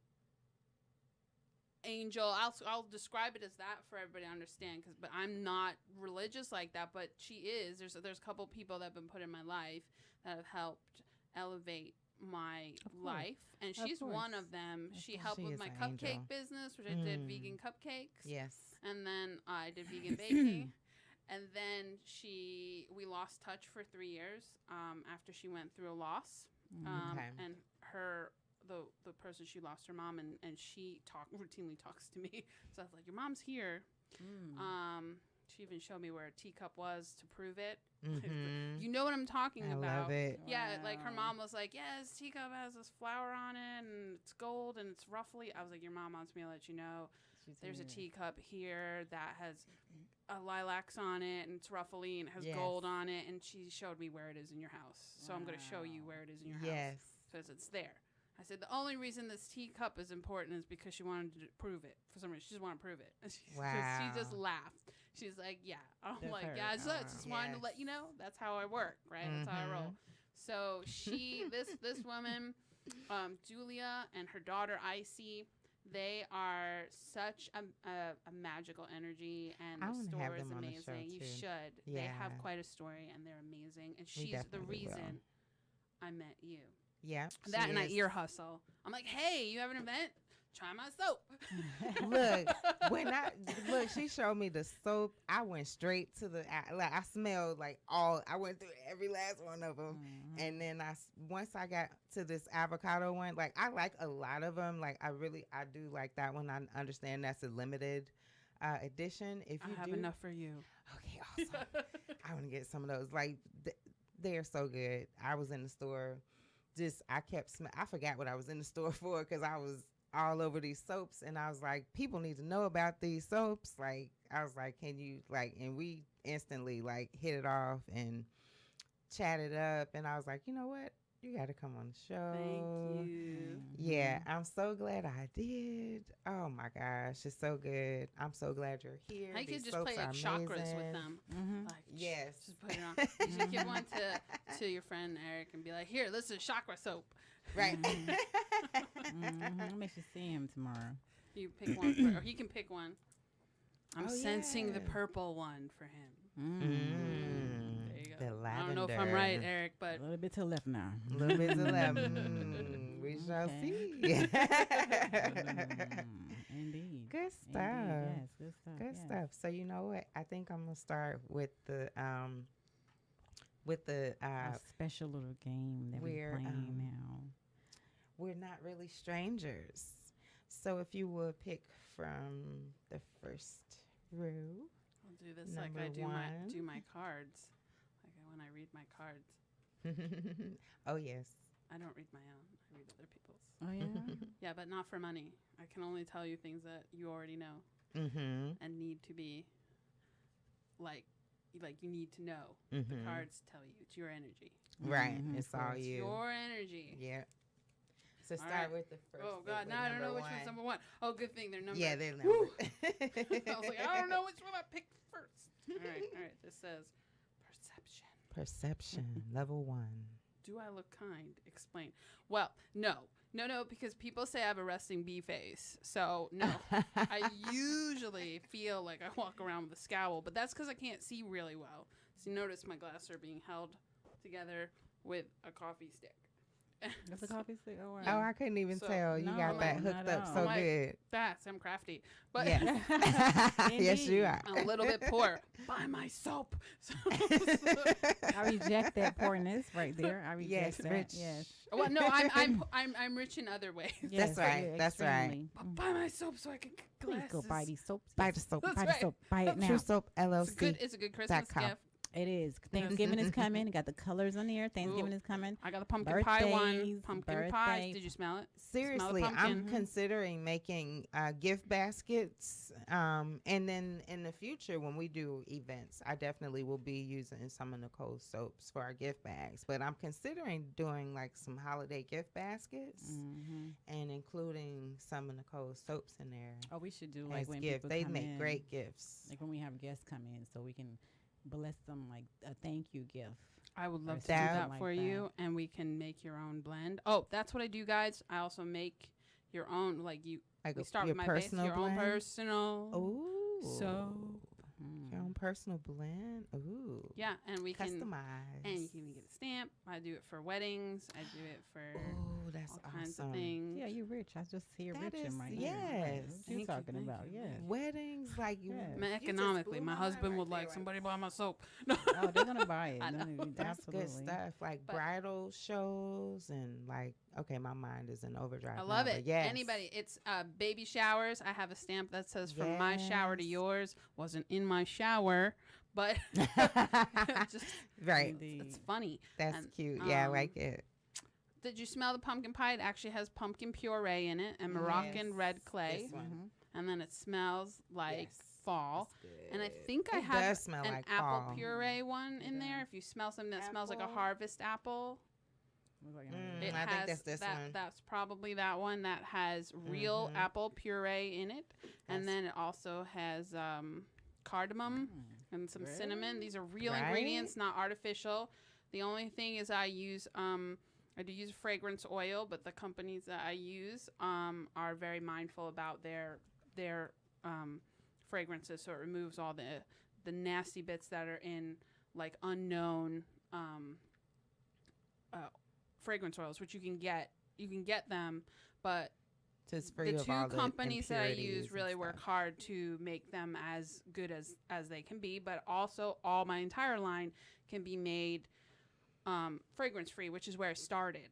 angel. I'll describe it as that for everybody to understand, but I'm not religious like that, but she is. There's a couple people that have been put in my life that have helped elevate my life, and she's one of them. She helped with my cupcake business, which I did vegan cupcakes. Yes. And then I did vegan baking. And then we lost touch for 3 years after she went through a loss. And the person, she lost her mom, and she routinely talks to me. So I was like, your mom's here. She even showed me where a teacup was to prove it. You know what I'm talking about. I love it. Yeah, like her mom was like, yeah, this teacup has this flower on it, and it's gold, and it's roughly. I was like, your mom wants me to let you know there's a teacup here that has lilacs on it, and it's ruffly, and it has gold on it, and she showed me where it is in your house. So I'm going to show you where it is in your house. Because it's there. I said, the only reason this teacup is important is because she wanted to prove it. For some reason, she just wanted to prove it. She just laughed. She's like, yeah. I'm like, yeah, I just wanted to let you know. That's how I work, right? That's how I roll. So this woman, Julia, and her daughter, Icy, they are such a magical energy, and the store is amazing. You should. Yeah. They have quite a story, and they're amazing. And she's the reason I met you. Yeah. That and I ear hustle. I'm like, hey, you have an event? Try my soap. Look, she showed me the soap. I went straight to I smelled I went through every last one of them. And then once I got to this avocado one, I like a lot of them. I do like that one. I understand that's a limited edition. If you I have enough for you. Okay, awesome. I want to get some of those. They're so good. I was in the store. I forgot what I was in the store for, because I was all over these soaps, and I was like, people need to know about these soaps. I was like, can you and we instantly hit it off and chatted up, and I was like, you know what? You got to come on the show. Thank you. Yeah, I'm so glad I did. Oh my gosh, it's so good. I'm so glad you're here. I could just play chakras with them. Yes. Just put it on. You should give one to your friend Eric and be like, here, this is chakra soap. Right. I'll make you see him tomorrow. You pick one, or he can pick one. I'm sensing the purple one for him. There you go. The lavender. I don't know if I'm right, Eric, but a little bit to the left now. A little bit to the left. We shall see. Indeed. Good stuff. Indeed. Yes, good stuff. Good stuff. So you know what? I think I'm gonna start with the a special little game that we're playing now. We're not really strangers. So if you would pick from the first row. I'll do this like I do my cards. Like when I read my cards. Oh, yes. I don't read my own. I read other people's. Oh, yeah? Yeah, but not for money. I can only tell you things that you already know and need to be you need to know. The cards tell you. It's your energy. Right. It's all you. Your energy. Yeah. So start with the first. Oh God, now I don't know which one's number one. Oh, good thing they're numbered. Yeah, they're numbered. I was like, I don't know which one I picked first. All right. This says perception. Perception, level 1. Do I look kind? Explain. Well, no, because people say I have a resting bee face. So no, I usually feel like I walk around with a scowl, but that's because I can't see really well. So you notice my glasses are being held together with a coffee stick. That's a coffee stick. Oh, I couldn't even tell. You got that hooked up so good. I'm crafty, but yes, yes, you are. I'm a little bit poor. Buy my soap. I reject that poorness right there. I reject that. Rich. Yes. Well, no, I'm rich in other ways. Yes, that's right. That's right. But buy my soap so I can get glasses. Please go buy these soaps. Buy the soap. Buy the soap. Buy it now. True Soap LLC. It's a good Christmas gift. It is. Thanksgiving is coming. Got the colors on here. Thanksgiving is coming. I got the pumpkin pie one. Pumpkin pies. Did you smell it? Seriously, I'm considering making gift baskets. And then in the future, when we do events, I definitely will be using some of Nicole's soaps for our gift bags. But I'm considering doing like some holiday gift baskets and including some of Nicole's soaps in there. Oh, we should do like when gifts. People they come make in, great gifts. Like when we have guests come in, so we can bless them like a thank you gift. I would love to do that for you, and we can make your own blend. Oh, that's what I do, guys. I also make your own, like you. Like we start with my base, your own personal. Ooh. So. Your own personal blend. Ooh. Yeah, and we customize. And you can even get a stamp. I do it for weddings. I do it for that's all awesome. kinds of things. Yeah, you're rich. I just hear rich in my yes. What you talking about? Yes. Weddings, like you. Economically, my husband would like somebody buy my soap. Oh, they're gonna buy it. That's good stuff. Like bridal shows and like. Okay, my mind is in overdrive. I love it. Yes. Anybody. It's baby showers. I have a stamp that says from my shower to yours. Wasn't in my shower, but just right. It's funny. That's cute. Yeah, I like it. Did you smell the pumpkin pie? It actually has pumpkin puree in it and Moroccan red clay. And then it smells like fall. And I think I have an like apple fall. Puree one in there. If you smell something that smells like a harvest apple. I think that's this one. That's probably that one that has real apple puree in it. And then it also has cardamom and some cinnamon. These are real ingredients, not artificial. The only thing is I do use fragrance oil, but the companies that I use are very mindful about their fragrances, so it removes all the nasty bits that are in like unknown fragrance oils, which you can get them, but the two companies that I use really work hard to make them as good as they can be, but also all my entire line can be made fragrance free, which is where I started.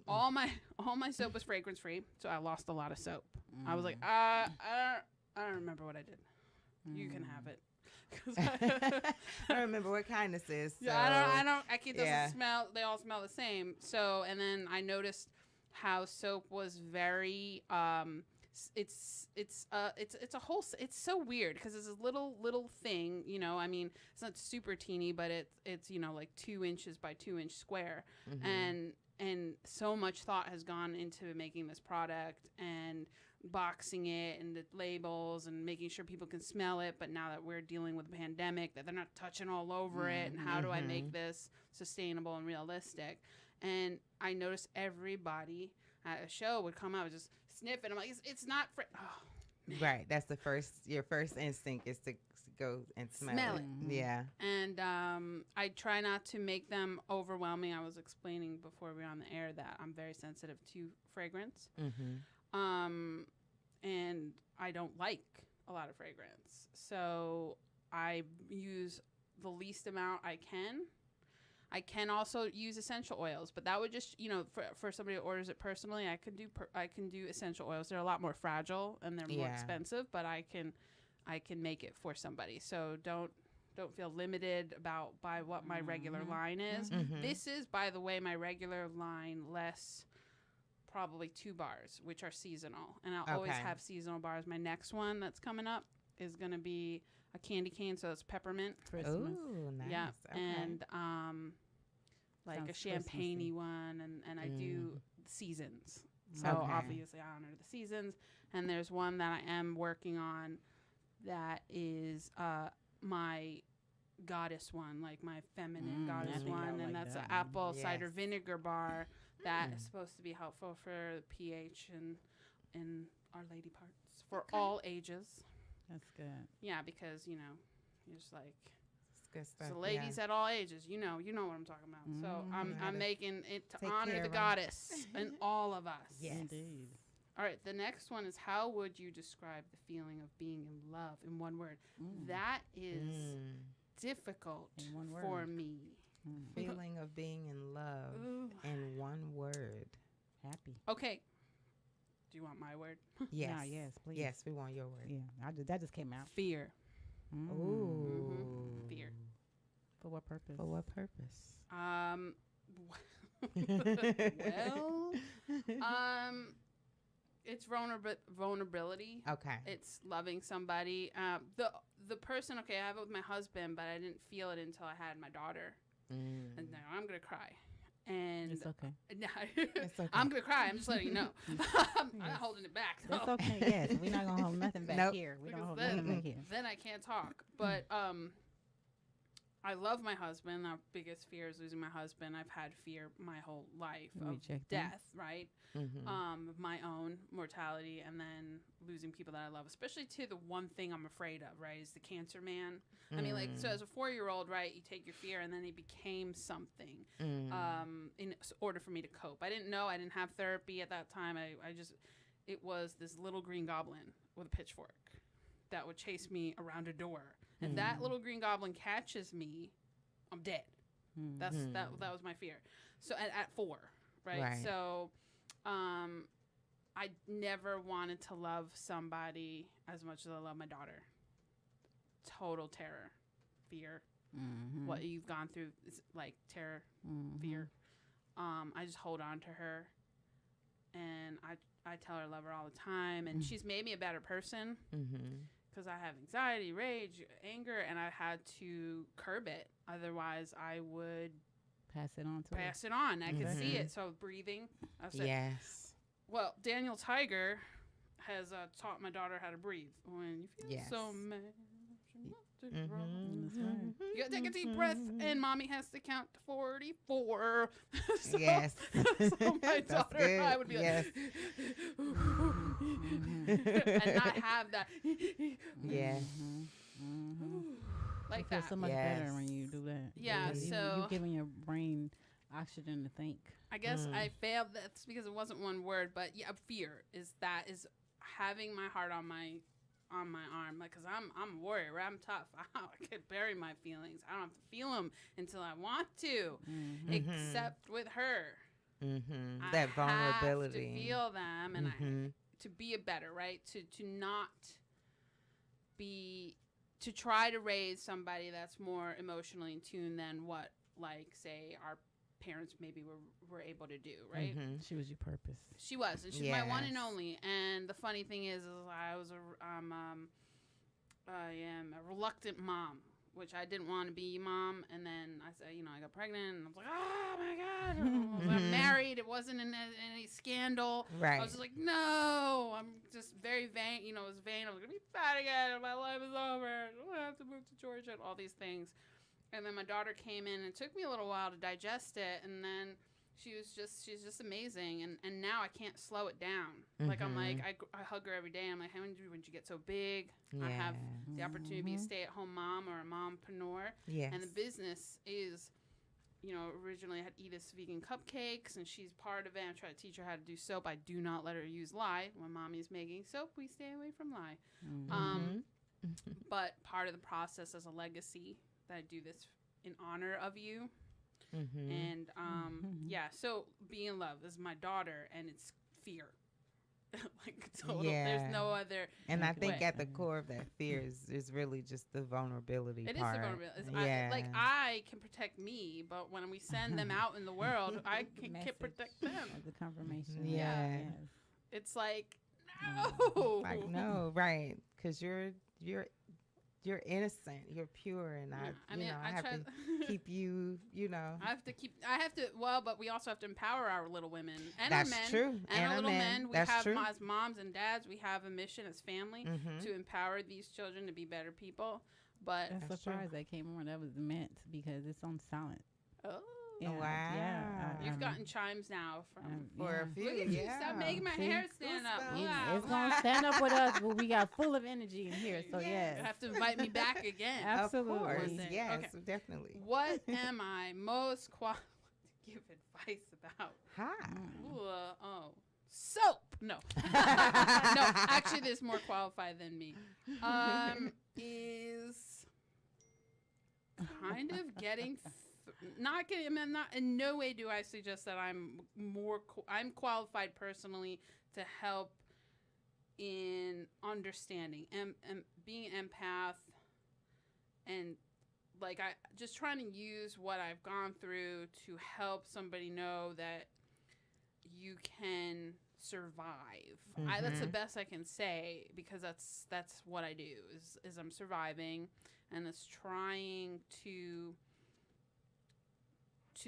All my soap was fragrance free, so I lost a lot of soap. I was like, I don't remember what I did. You can have it. I don't remember what kind this is. So. Yeah, I can't. Doesn't smell. They all smell the same. So, and then I noticed how soap was very. It's a whole. It's so weird because it's a little thing. You know, I mean, it's not super teeny, but it's like 2 inches by 2 inch square, and so much thought has gone into making this product and boxing it and the labels and making sure people can smell it. But now that we're dealing with a pandemic, that they're not touching all over it, and how do I make this sustainable and realistic? And I noticed everybody at a show would come out just sniffing. I'm like, it's not right. That's your first instinct is to go and smell it. Yeah. And I try not to make them overwhelming. I was explaining before we were on the air that I'm very sensitive to fragrance. And I don't like a lot of fragrance. So I use the least amount I can. I can also use essential oils, but that would just, for somebody who orders it personally, I can do essential oils. They're a lot more fragile and they're more expensive, but I can make it for somebody. So don't feel limited by what my regular line is. This is, by the way, my regular line less probably 2 bars, which are seasonal. And I'll always have seasonal bars. My next one that's coming up is going to be a candy cane, so it's peppermint. Christmas. Ooh, nice. Yeah. Okay. And like a champagne-y one, and I do seasons. So obviously I honor the seasons. And there's one that I am working on that is my goddess one, like my feminine goddess one. And that's an apple cider vinegar bar that is supposed to be helpful for the pH and our lady parts for all ages. That's good. Yeah, because, you know, you're just like... Good stuff. So ladies at all ages, you know what I'm talking about. So I'm making it to honor the goddess in all of us. Yes. Indeed. All right, the next one is, how would you describe the feeling of being in love in one word? That is difficult for me. Feeling of being in love in one word. Happy. Okay. Do you want my word? Yes. No, yes, please. Yes, we want your word. Yeah, that just came out. Fear. Ooh. Fear. For what purpose? For what purpose? It's vulnerability. Okay. It's loving somebody. The person, okay, I have it with my husband, but I didn't feel it until I had my daughter. And now I'm gonna cry. And it's okay. It's okay. I'm gonna cry. I'm just letting you know. I'm not holding it back. That's okay. Yes, we're not gonna hold nothing back here. We don't hold nothing back here. Then I can't talk. But I love my husband. Our biggest fear is losing my husband. I've had fear my whole life of death, right? Of my own mortality, and then losing people that I love, especially to the one thing I'm afraid of, right, is the cancer man. I mean, like, so as a 4-year-old, right, you take your fear, and then it became something in order for me to cope. I didn't know. I didn't have therapy at that time. It was this little green goblin with a pitchfork that would chase me around a door. And that little green goblin catches me, I'm dead. That was my fear. So at 4, right? So I never wanted to love somebody as much as I love my daughter. Total terror, fear. What you've gone through is like terror, fear. I just hold on to her, and I tell her I love her all the time, and she's made me a better person. Because I have anxiety, rage, anger, and I had to curb it. Otherwise, I would pass it on to pass it on. I could see it. So breathing. Yes. Well, Daniel Tiger has taught my daughter how to breathe. When you feel so mad, you gotta take a deep breath, and mommy has to count to 44. So, yes. So my daughter and I would be like, and not have that. Yeah. Like you feel that. so much better when you do that. Yeah. So you're giving your brain oxygen to think. I guess I failed. That's because it wasn't one word, but yeah, fear is having my heart on my arm, like, because I'm a warrior, right? I'm tough. I can bury my feelings. I don't have to feel them until I want to, except with her. That vulnerability. I have to feel them, and to be a better, right? To not be, to try to raise somebody that's more emotionally in tune than what, like, say, our parents maybe were able to do, right? She was your purpose. She was, and she's my one and only. And the funny thing is I am a reluctant mom, which I didn't want to be mom. And then I said, I got pregnant, and I was like, oh my God, I'm married. It wasn't in any scandal. Right. I was just like, no, I'm just very vain. It was vain. I was gonna be fat again. My life is over. I have to move to Georgia and all these things. And then my daughter came in, and it took me a little while to digest it. And then she's just amazing. And now I can't slow it down. Like, I'm like, I hug her every day. I'm like, hey, when did you get so big? I have the opportunity to be a stay-at-home mom or a mompreneur. Yes. And the business is, originally I had Edith's vegan cupcakes, and she's part of it. I try to teach her how to do soap. I do not let her use lye. When mommy's making soap, we stay away from lye. But part of the process as a legacy, that I do this in honor of you. And so being in love is my daughter, and it's fear. Like, total. There's no other. And I think at the core of that fear is really just the vulnerability part. It is the vulnerability. I can protect me, but when we send them out in the world, I can't protect them. The confirmation. Yeah. It's like, no. Like, no, right. Because you're you're innocent, you're pure, and I have to keep you, I have to, but we also have to empower our little women and That's our men. True. And our little men. We That's have, true. as moms and dads, we have a mission as family to empower these children to be better people. But I'm surprised that came on. That was meant because it's on silent. Oh. Yeah, wow. Yeah. You've gotten chimes now for a few. Look at you. Stop making my hair stand up. Wow. It's going to stand up with us, but we got full of energy in here. So, yes. You have to invite me back again. Absolutely. Of course. Listen, yes, definitely. What am I most qualified to give advice about? Soap. No. No, actually, there's more qualified than me. Is kind of getting... Not in no way do I suggest that I'm qualified personally to help in understanding and being an empath, and like I just trying to use what I've gone through to help somebody know that you can survive. That's the best I can say, because that's what I do is I'm surviving, and it's trying to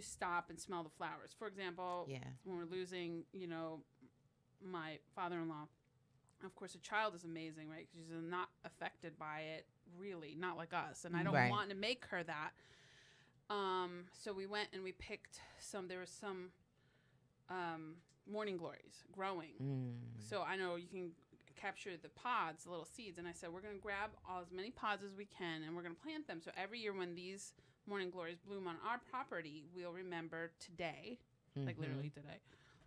stop and smell the flowers. For example, when we're losing, my father-in-law, of course, a child is amazing, right? Because she's not affected by it, really, not like us. And I don't want to make her that. So we went and we picked there was some morning glories growing. So I know you can capture the pods, the little seeds. And I said, we're going to grab as many pods as we can, and we're going to plant them. So every year when these morning glories bloom on our property, we'll remember today, like literally today.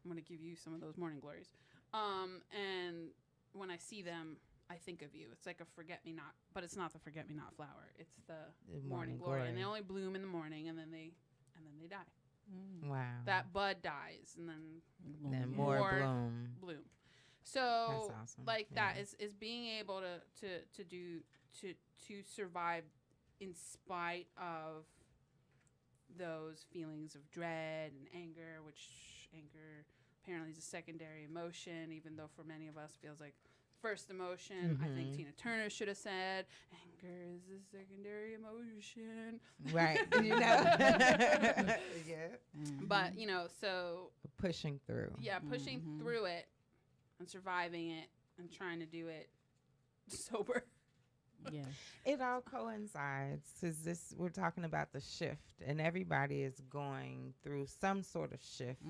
I'm going to give you some of those morning glories. And when I see them, I think of you. It's like a forget-me-not, but it's not the forget-me-not flower. It's the morning glory. And they only bloom in the morning, and then they die. Wow. That bud dies, and then more bloom. So that's awesome. Like that is being able to survive in spite of those feelings of dread and anger, which anger apparently is a secondary emotion, even though for many of us feels like first emotion. I think Tina Turner should have said, anger is a secondary emotion. Right. But, so. Pushing through. Yeah, pushing through it and surviving it and trying to do it sober. Yeah, it all coincides, because we're talking about the shift, and everybody is going through some sort of shift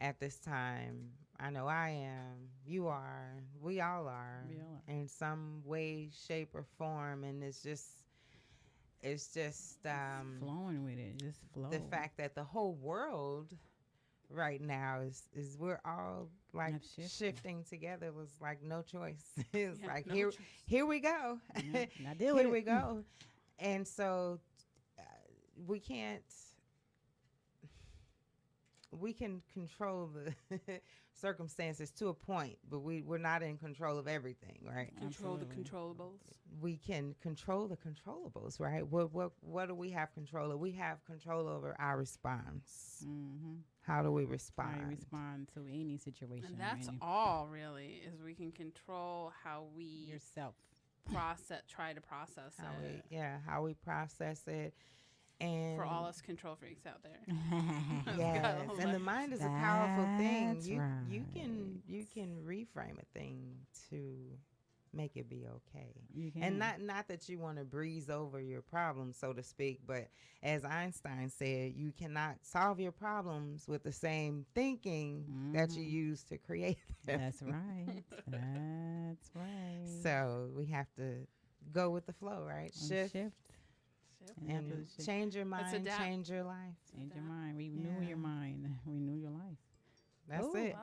at this time. I know I am, you are, we all are, in some way, shape, or form. And it's just flowing with it, just flow. The fact that the whole world right now is we're all like shifting together. It was like no choice. It was like here we go. Here we go. And so we can control the circumstances to a point, but we're not in control of everything, right? Control the controllables. We can control the controllables, right? What do we have control of? We have control over our response. How do we respond? How you respond to any situation. And that's all, really, is we can control how we yourself try to process it. How we process it. And for all us control freaks out there. Yes, and the mind is a powerful thing. You You can reframe a thing to make it be okay. And not that you want to breeze over your problems, so to speak, but as Einstein said, you cannot solve your problems with the same thinking that you use to create them. That's right. That's right. So we have to go with the flow, right? Shift. And change your mind, change your life. Change your mind. Renew your mind. Renew your life. That's it.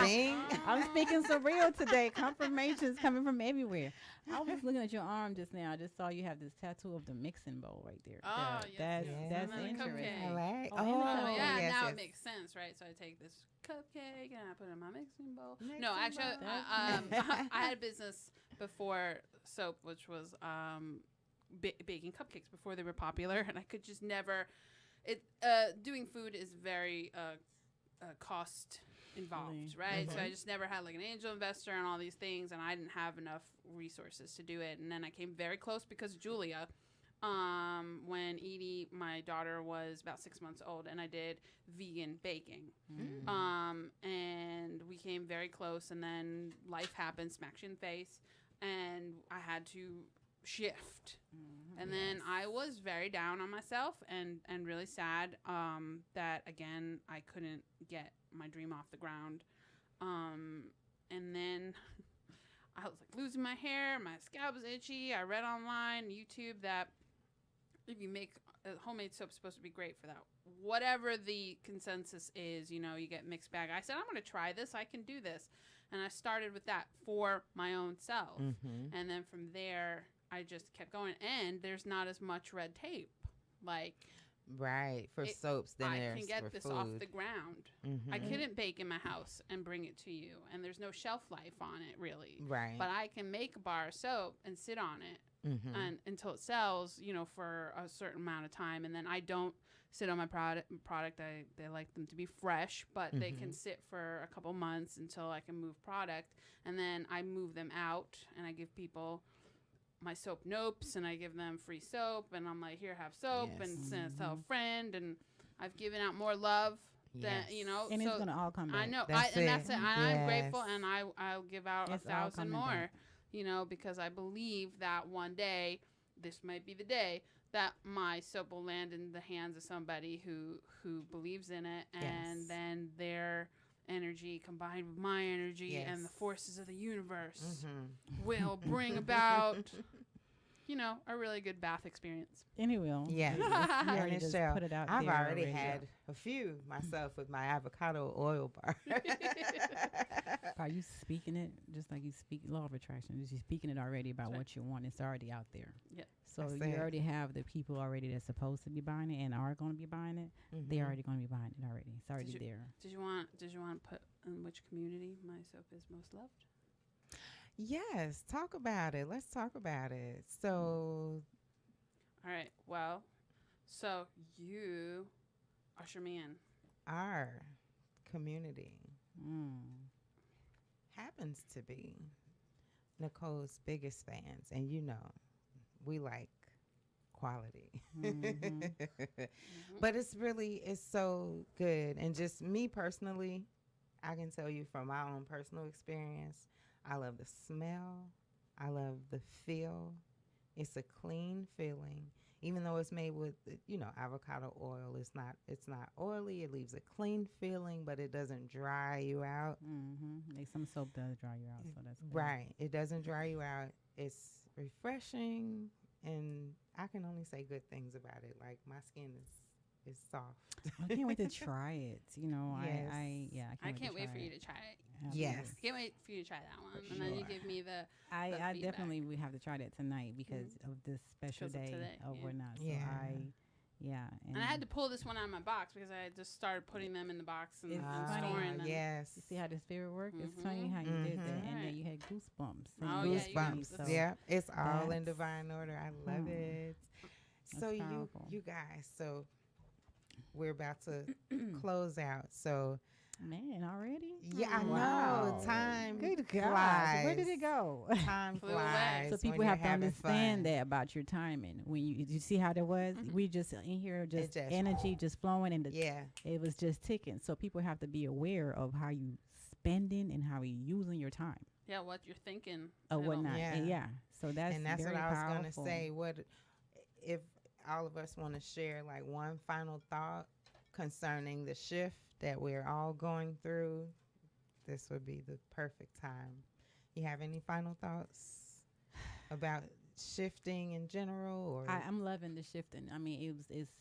Ding. I'm speaking surreal today. Confirmations coming from everywhere. I was looking at your arm just now. I just saw you have this tattoo of the mixing bowl right there. Oh, that's interesting. Right. Now it makes sense, right? So I take this cupcake and I put it in my mixing bowl. I had a business before soap, which was baking cupcakes before they were popular, and I could just never. Doing food is very cost involved, right? So I just never had like an angel investor and all these things, and I didn't have enough resources to do it. And then I came very close because of Julia. When Edie, my daughter, was about 6 months old, and I did vegan baking. And we came very close, and then life happened, smacked you in the face, and I had to shift. And then I was very down on myself and really sad that, again, I couldn't get my dream off the ground. And then I was like losing my hair, my scalp was itchy. I read online, YouTube, that if you make homemade soap, supposed to be great for that. Whatever the consensus is, you know, you get mixed bag. I said, I'm going to try this. I can do this. And I started with that for my own self. And then from there, I just kept going. And there's not as much red tape. Like, for soaps than I there's can get for this food. off the ground. I couldn't bake in my house and bring it to you. And there's no shelf life on it, really. But I can make a bar of soap and sit on it. And until it sells, you know, for a certain amount of time. And then I don't sit on my product. They like them to be fresh, but they can sit for a couple months until I can move product. And then I move them out, and I give people my soap nopes, and I give them free soap. And I'm like, here, have soap, and tell a friend. And I've given out more love than, you know. And it's going to all come back. I know. That's it. I'm grateful, and I'll give out It's 1,000 more. back. You know, because I believe that one day, this might be the day, that my soap will land in the hands of somebody who believes in it, and then their energy combined with my energy and the forces of the universe will bring about, you know, a really good bath experience. And it will. Yeah. You already just put it out I've there already had a few myself with my avocado oil bar. Are you speaking it just like you speak law of attraction? You're speaking it already about what you want. It's already out there. Yeah. So you already have the people already that's supposed to be buying it and are going to be buying it. They're already going to be buying it already. It's already there. Did you want to put in which community my soap is most loved? Yes, talk about it. Let's talk about it. So, all right. Well, so you usher me in. Our community happens to be Nicole's biggest fans, and you know, we like quality. But it's so good. And just me personally, I can tell you from my own personal experience, I love the smell. I love the feel. It's a clean feeling. Even though it's made with, you know, avocado oil, it's not oily. It leaves a clean feeling, but it doesn't dry you out. Like some soap does dry you out, so that's good. Right. It doesn't dry you out. It's refreshing, and I can only say good things about it. Like, my skin is soft. I can't wait to try it. You know, Yes. I can't wait for you to try it. Yes. I can't wait for you to try that one. For And then you sure. give me the I feedback. definitely would have to try that tonight because of this special 'Cause of day today, of yeah. we're not. So Yeah. And I had to pull this one out of my box because I just started putting them in the box and, It's and funny. storing them. Yes. You see how the spirit works? It's funny how you did that, and then Right. you had goosebumps. Oh, yeah, Goosebumps. you- Yeah. It's all in that's- divine order. I love it. So powerful. you guys, so we're about to close out. So Man, already? yeah, I Wow. know. Time Good God. flies. Where did it go? Time Flew away. flies. So people when have you're to having understand fun. that about your timing. When you see how that was, we just in here just just- energy just flowing and Yeah. it was just ticking. So people have to be aware of how you spending and how you using your time Yeah, what you're thinking. or It'll- whatnot. Yeah. And so that's And that's very what I was powerful. going to say. What if all of us want to share like one final thought concerning the shift that we're all going through? This would be the perfect time. You have any final thoughts about shifting in general? Or I'm loving the shifting. I mean, it's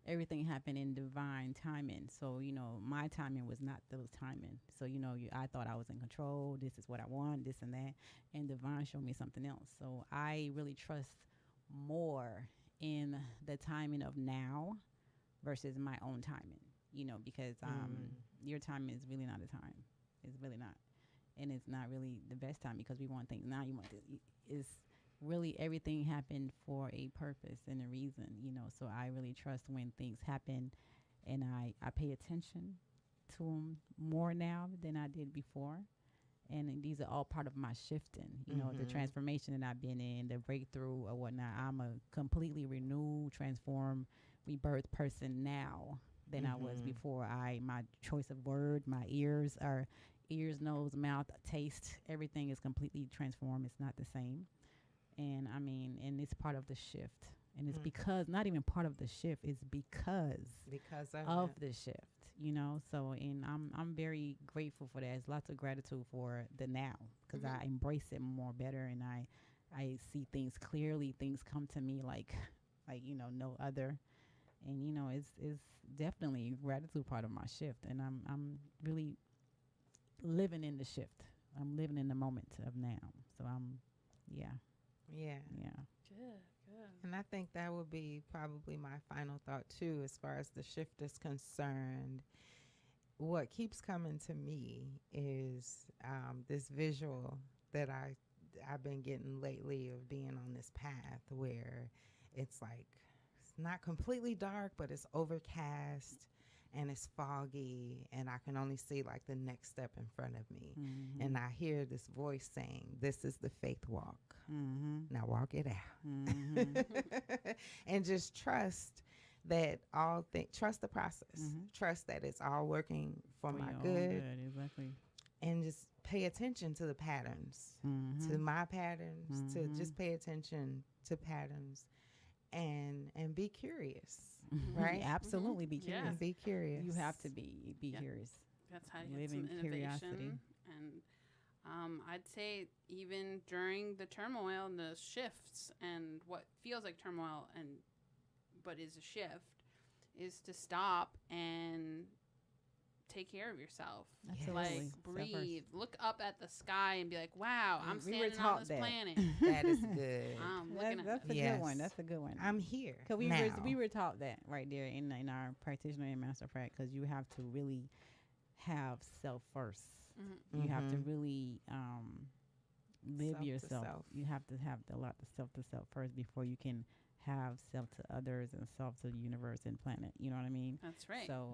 everything happened in divine timing. So, you know, my timing was not those timing. So, you know, I thought I was in control. This is what I want, this and that. And divine showed me something else. So I really trust more in the timing of now versus my own timing, you know, because your timing is really not a time. It's really not. And it's not really the best time because we want things now. You want this. It's really everything happened for a purpose and a reason, you know. So I really trust when things happen and I pay attention to them more now than I did before. And these are all part of my shifting, the transformation that I've been in, the breakthrough or whatnot. I'm a completely renewed, transformed, rebirth person now than I was before. My choice of word, my ears, nose, mouth, taste, everything is completely transformed. It's not the same. And and it's part of the shift. And it's because, not even part of the shift, it's because of the shift. So and I'm very grateful for that. There's lots of gratitude for the now because I embrace it more better, and I see things clearly. Things come to me like no other, and it's definitely gratitude part of my shift, and I'm really living in the shift. I'm living in the moment of now. So yeah. Good. And I think that would be probably my final thought too, as far as the shift is concerned. What keeps coming to me is this visual that I've been getting lately of being on this path where it's like it's not completely dark, but it's overcast and it's foggy, and I can only see like the next step in front of me. And I hear this voice saying, "This is the faith walk. Now walk it out." And just trust that trust the process. Trust that it's all working for my good. Exactly. And just pay attention to the patterns, to my patterns, to just pay attention to patterns and be curious, right? Absolutely be curious. Yeah. Be curious. You have to be curious. That's how you Live get in some curiosity. innovation. And I'd say even during the turmoil and the shifts and what feels like turmoil but is a shift, is to stop and take care of yourself. Absolutely. Like breathe, look up at the sky and be like, wow, I'm We were standing taught on this that. planet. That is good. I'm looking at That's a Yes. good one. That's a good one. I'm here. Because now. we were taught that right there in our practitioner and master practice, because you have to really have self first. You have to really live Self to yourself. self. You have to have a lot of self to self first before you can have self to others and self to the universe and planet. You know what I mean? That's right. So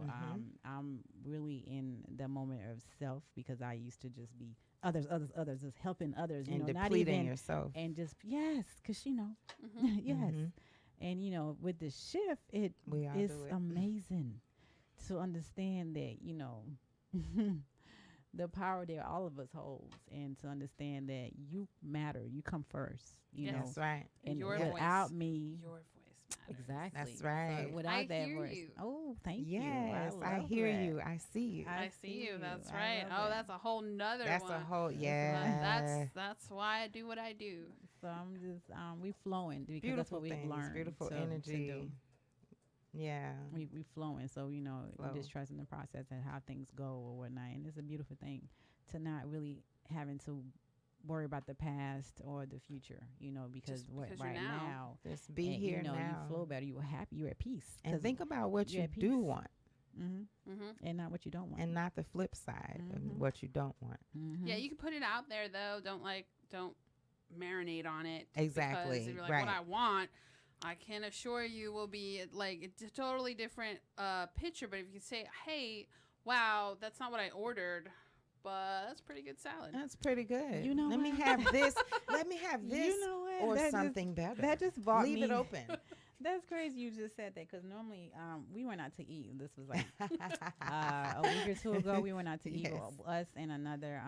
I'm really in the moment of self, because I used to just be others, just helping others. You And know, not depleting even yourself. and just because yes. And with the shift, it's amazing to understand that the power that all of us holds, and to understand that you matter, you come first. You know, That's right. and your without voice, me, your voice matters. exactly. That's right. So without I that hear voice, you. oh, thank you. Yes, I love hear that. you. I see you. I see you. That's I right. love Oh, that. that's a whole nother That's one. a whole That's why I do what I do. So I'm just we flowing because Beautiful that's what we've things, learned. beautiful to energy. do. Yeah. We flowing, so you Flow. just trusting the process and how things go or whatnot, and it's a beautiful thing to not really having to worry about the past or the future, because Just because right you're now. now, Just be and, here now. you flow better, you're happy, you're at peace, And think about what you're you at do peace. want, and not what you don't want, and not the flip side of what you don't want. Yeah, you can put it out there though. Don't marinate on it. Exactly, Because if you're like, right. what I want, I can assure you will be like a totally different picture. But if you say, hey, wow, that's not what I ordered, but that's pretty good salad. That's pretty good. You know Let me what? have this. Let me have this or That something better. That just brought Leave me. it open. That's crazy you just said that, because normally we went out to eat. This was like a week or two ago. We went out to eat, Yes. us and another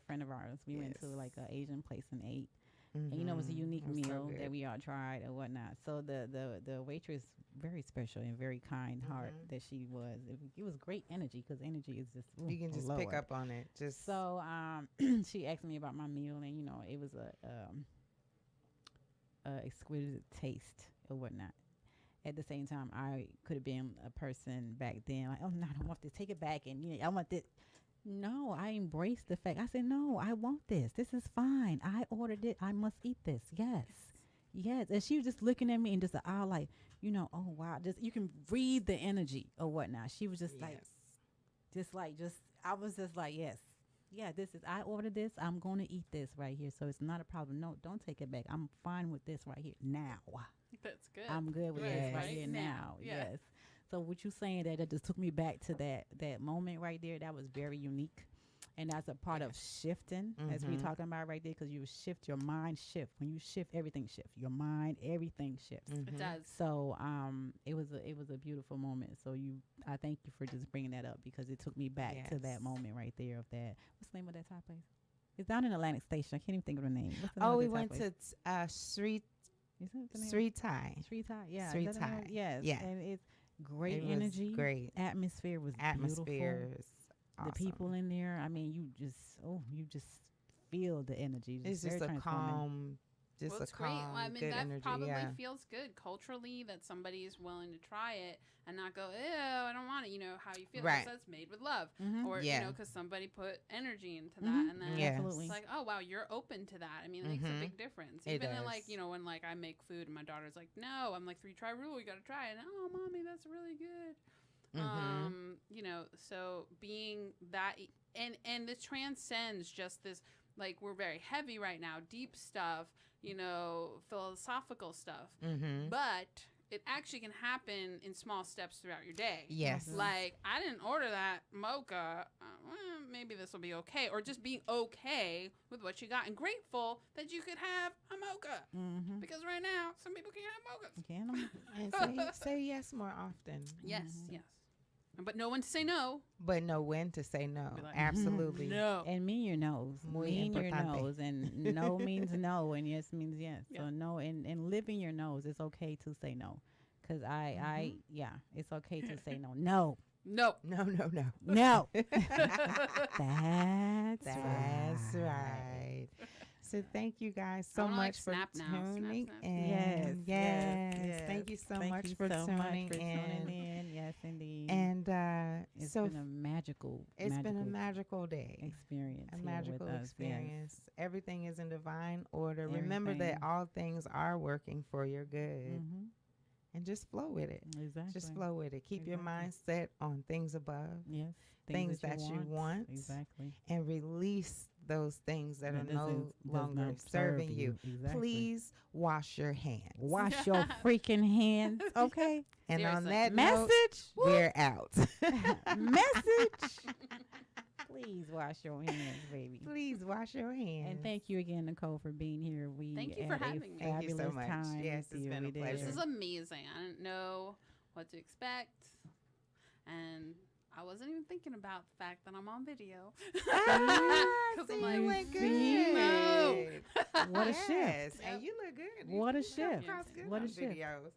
friend of ours. We went to like an Asian place and ate. And it was a unique It was so meal good. that we all tried and whatnot. So the waitress, very special and very kind heart that she was. It was great energy, because energy is just You can just pick up on it. Just So she asked me about my meal, and it was a exquisite taste or whatnot. At the same time, I could have been a person back then like, oh no, I don't want this. Take it back, and I want this. No, I embraced the fact. I said, no, I want this. This is fine. I ordered it. I must eat this. Yes. And she was just looking at me and just all like, oh wow, just you can read the energy or whatnot. She was just I was just like, yes. Yeah, this is, I ordered this. I'm going to eat this right here. So it's not a problem. No, don't take it back. I'm fine with this right here now. That's good. I'm good with this right Right here now. now. Yeah. Yes. So what you saying that just took me back to that moment right there. That was very unique. And that's a part of shifting, as we talking about right there, because you shift your mind. When you shift, everything shifts. Your mind, everything shifts. It does. So it was a beautiful moment. So I thank you for just bringing that up, because it took me back to that moment right there of that. What's the name of that Thai place? It's down in Atlantic Station. I can't even think of the name. What's the name of we that Thai went place? to Sri Thai. Sri Thai, yeah. Sri Is that the name? Thai. Yes. Yeah. And it's great It was energy. great. Atmosphere was beautiful. Awesome. The people in there, I mean, you just feel the energy. It's just a calm, it's great. Well, I mean, good that energy. probably feels good culturally that somebody is willing to try it and not go, ew, I don't want it. You know how you feel. Right. That's made with love, or Yeah. you know, because somebody put energy into that, and then Absolutely. it's like, oh wow, you're open to that. I mean, it makes a big difference. It Even does. in, like, you know, when like I make food and my daughter's like, no, I'm like 3-try rule, you got to try it. Oh, mommy, that's really good. You know, so being that, and this transcends just this, like, we're very heavy right now, deep stuff, you know, philosophical stuff, but it actually can happen in small steps throughout your day. Yes. Like, I didn't order that mocha. Well, maybe this will be okay. Or just being okay with what you got and grateful that you could have a mocha. Because right now, some people can't have mochas. And say yes more often. Yes, yes. But know when to say no. But know when to say no. Be like, Absolutely. No. And mean your no's. Mean your no's. And no means no, and yes means yes. Yeah. So no, and living your no's. It's okay to say no. Because it's okay to say no. No. No. No, no, no. No. That's right. So thank you guys so much for tuning in. Yes. Thank you so much for tuning in. Yes, indeed. And it's been a magical day. Experience. A magical experience. Yes. Everything is in divine order. Remember that all things are working for your good. And just flow with it. Exactly. Just flow with it. Keep your mind set on things above. Yes. Things that you want. Exactly. And release those things that are no longer not serving you. Exactly. Please wash your hands. Wash your freaking hands, okay? And Seriously. on that Message. note, we're out. Message. Please wash your hands, baby. Please wash your hands. And thank you again, Nicole, for being here. Thank you for having me. Thank you so much. Time yes, it's been a pleasure. This is amazing. I didn't know what to expect. And I wasn't even thinking about the fact that I'm on video. So I'm you like, went good. no. What a shift. And you look good. What a You come shift. across good What a on shift. videos.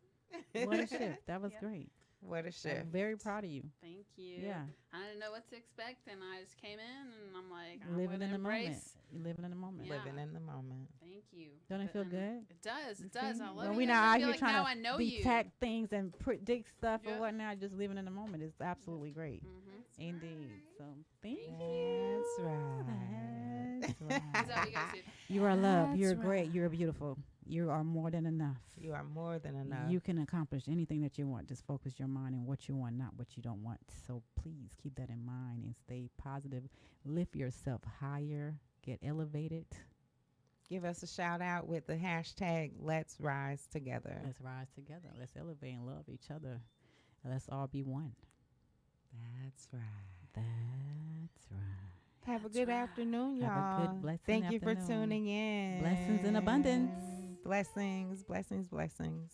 What a shift. That was great. What a shift. I'm very proud of you. Thank you. Yeah. I didn't know what to expect, and I just came in, and I'm like, Living in the embrace. moment. You're living in the moment. Yeah. Living in the moment. Thank you. Don't it feel good? It does. You It does. see? I love When it. we're I not out feel here like now I trying know to you. detect things and predict stuff Yeah. or whatnot, just living in the moment is absolutely great. Indeed. So thank you. That's right. That's Is that what right. you guys do? You are loved. That's You're right. great. You're beautiful. You are more than enough. You are more than enough. You can accomplish anything that you want. Just focus your mind on what you want, not what you don't want. So please keep that in mind and stay positive. Lift yourself higher. Get elevated. Give us a shout out with the hashtag Let's Rise Together. Let's rise together. Let's elevate and love each other. And let's all be one. That's right. That's right. Have a good afternoon, y'all. Have a good blessing Thank you for afternoon. tuning in. Blessings in abundance. Blessings, blessings, blessings.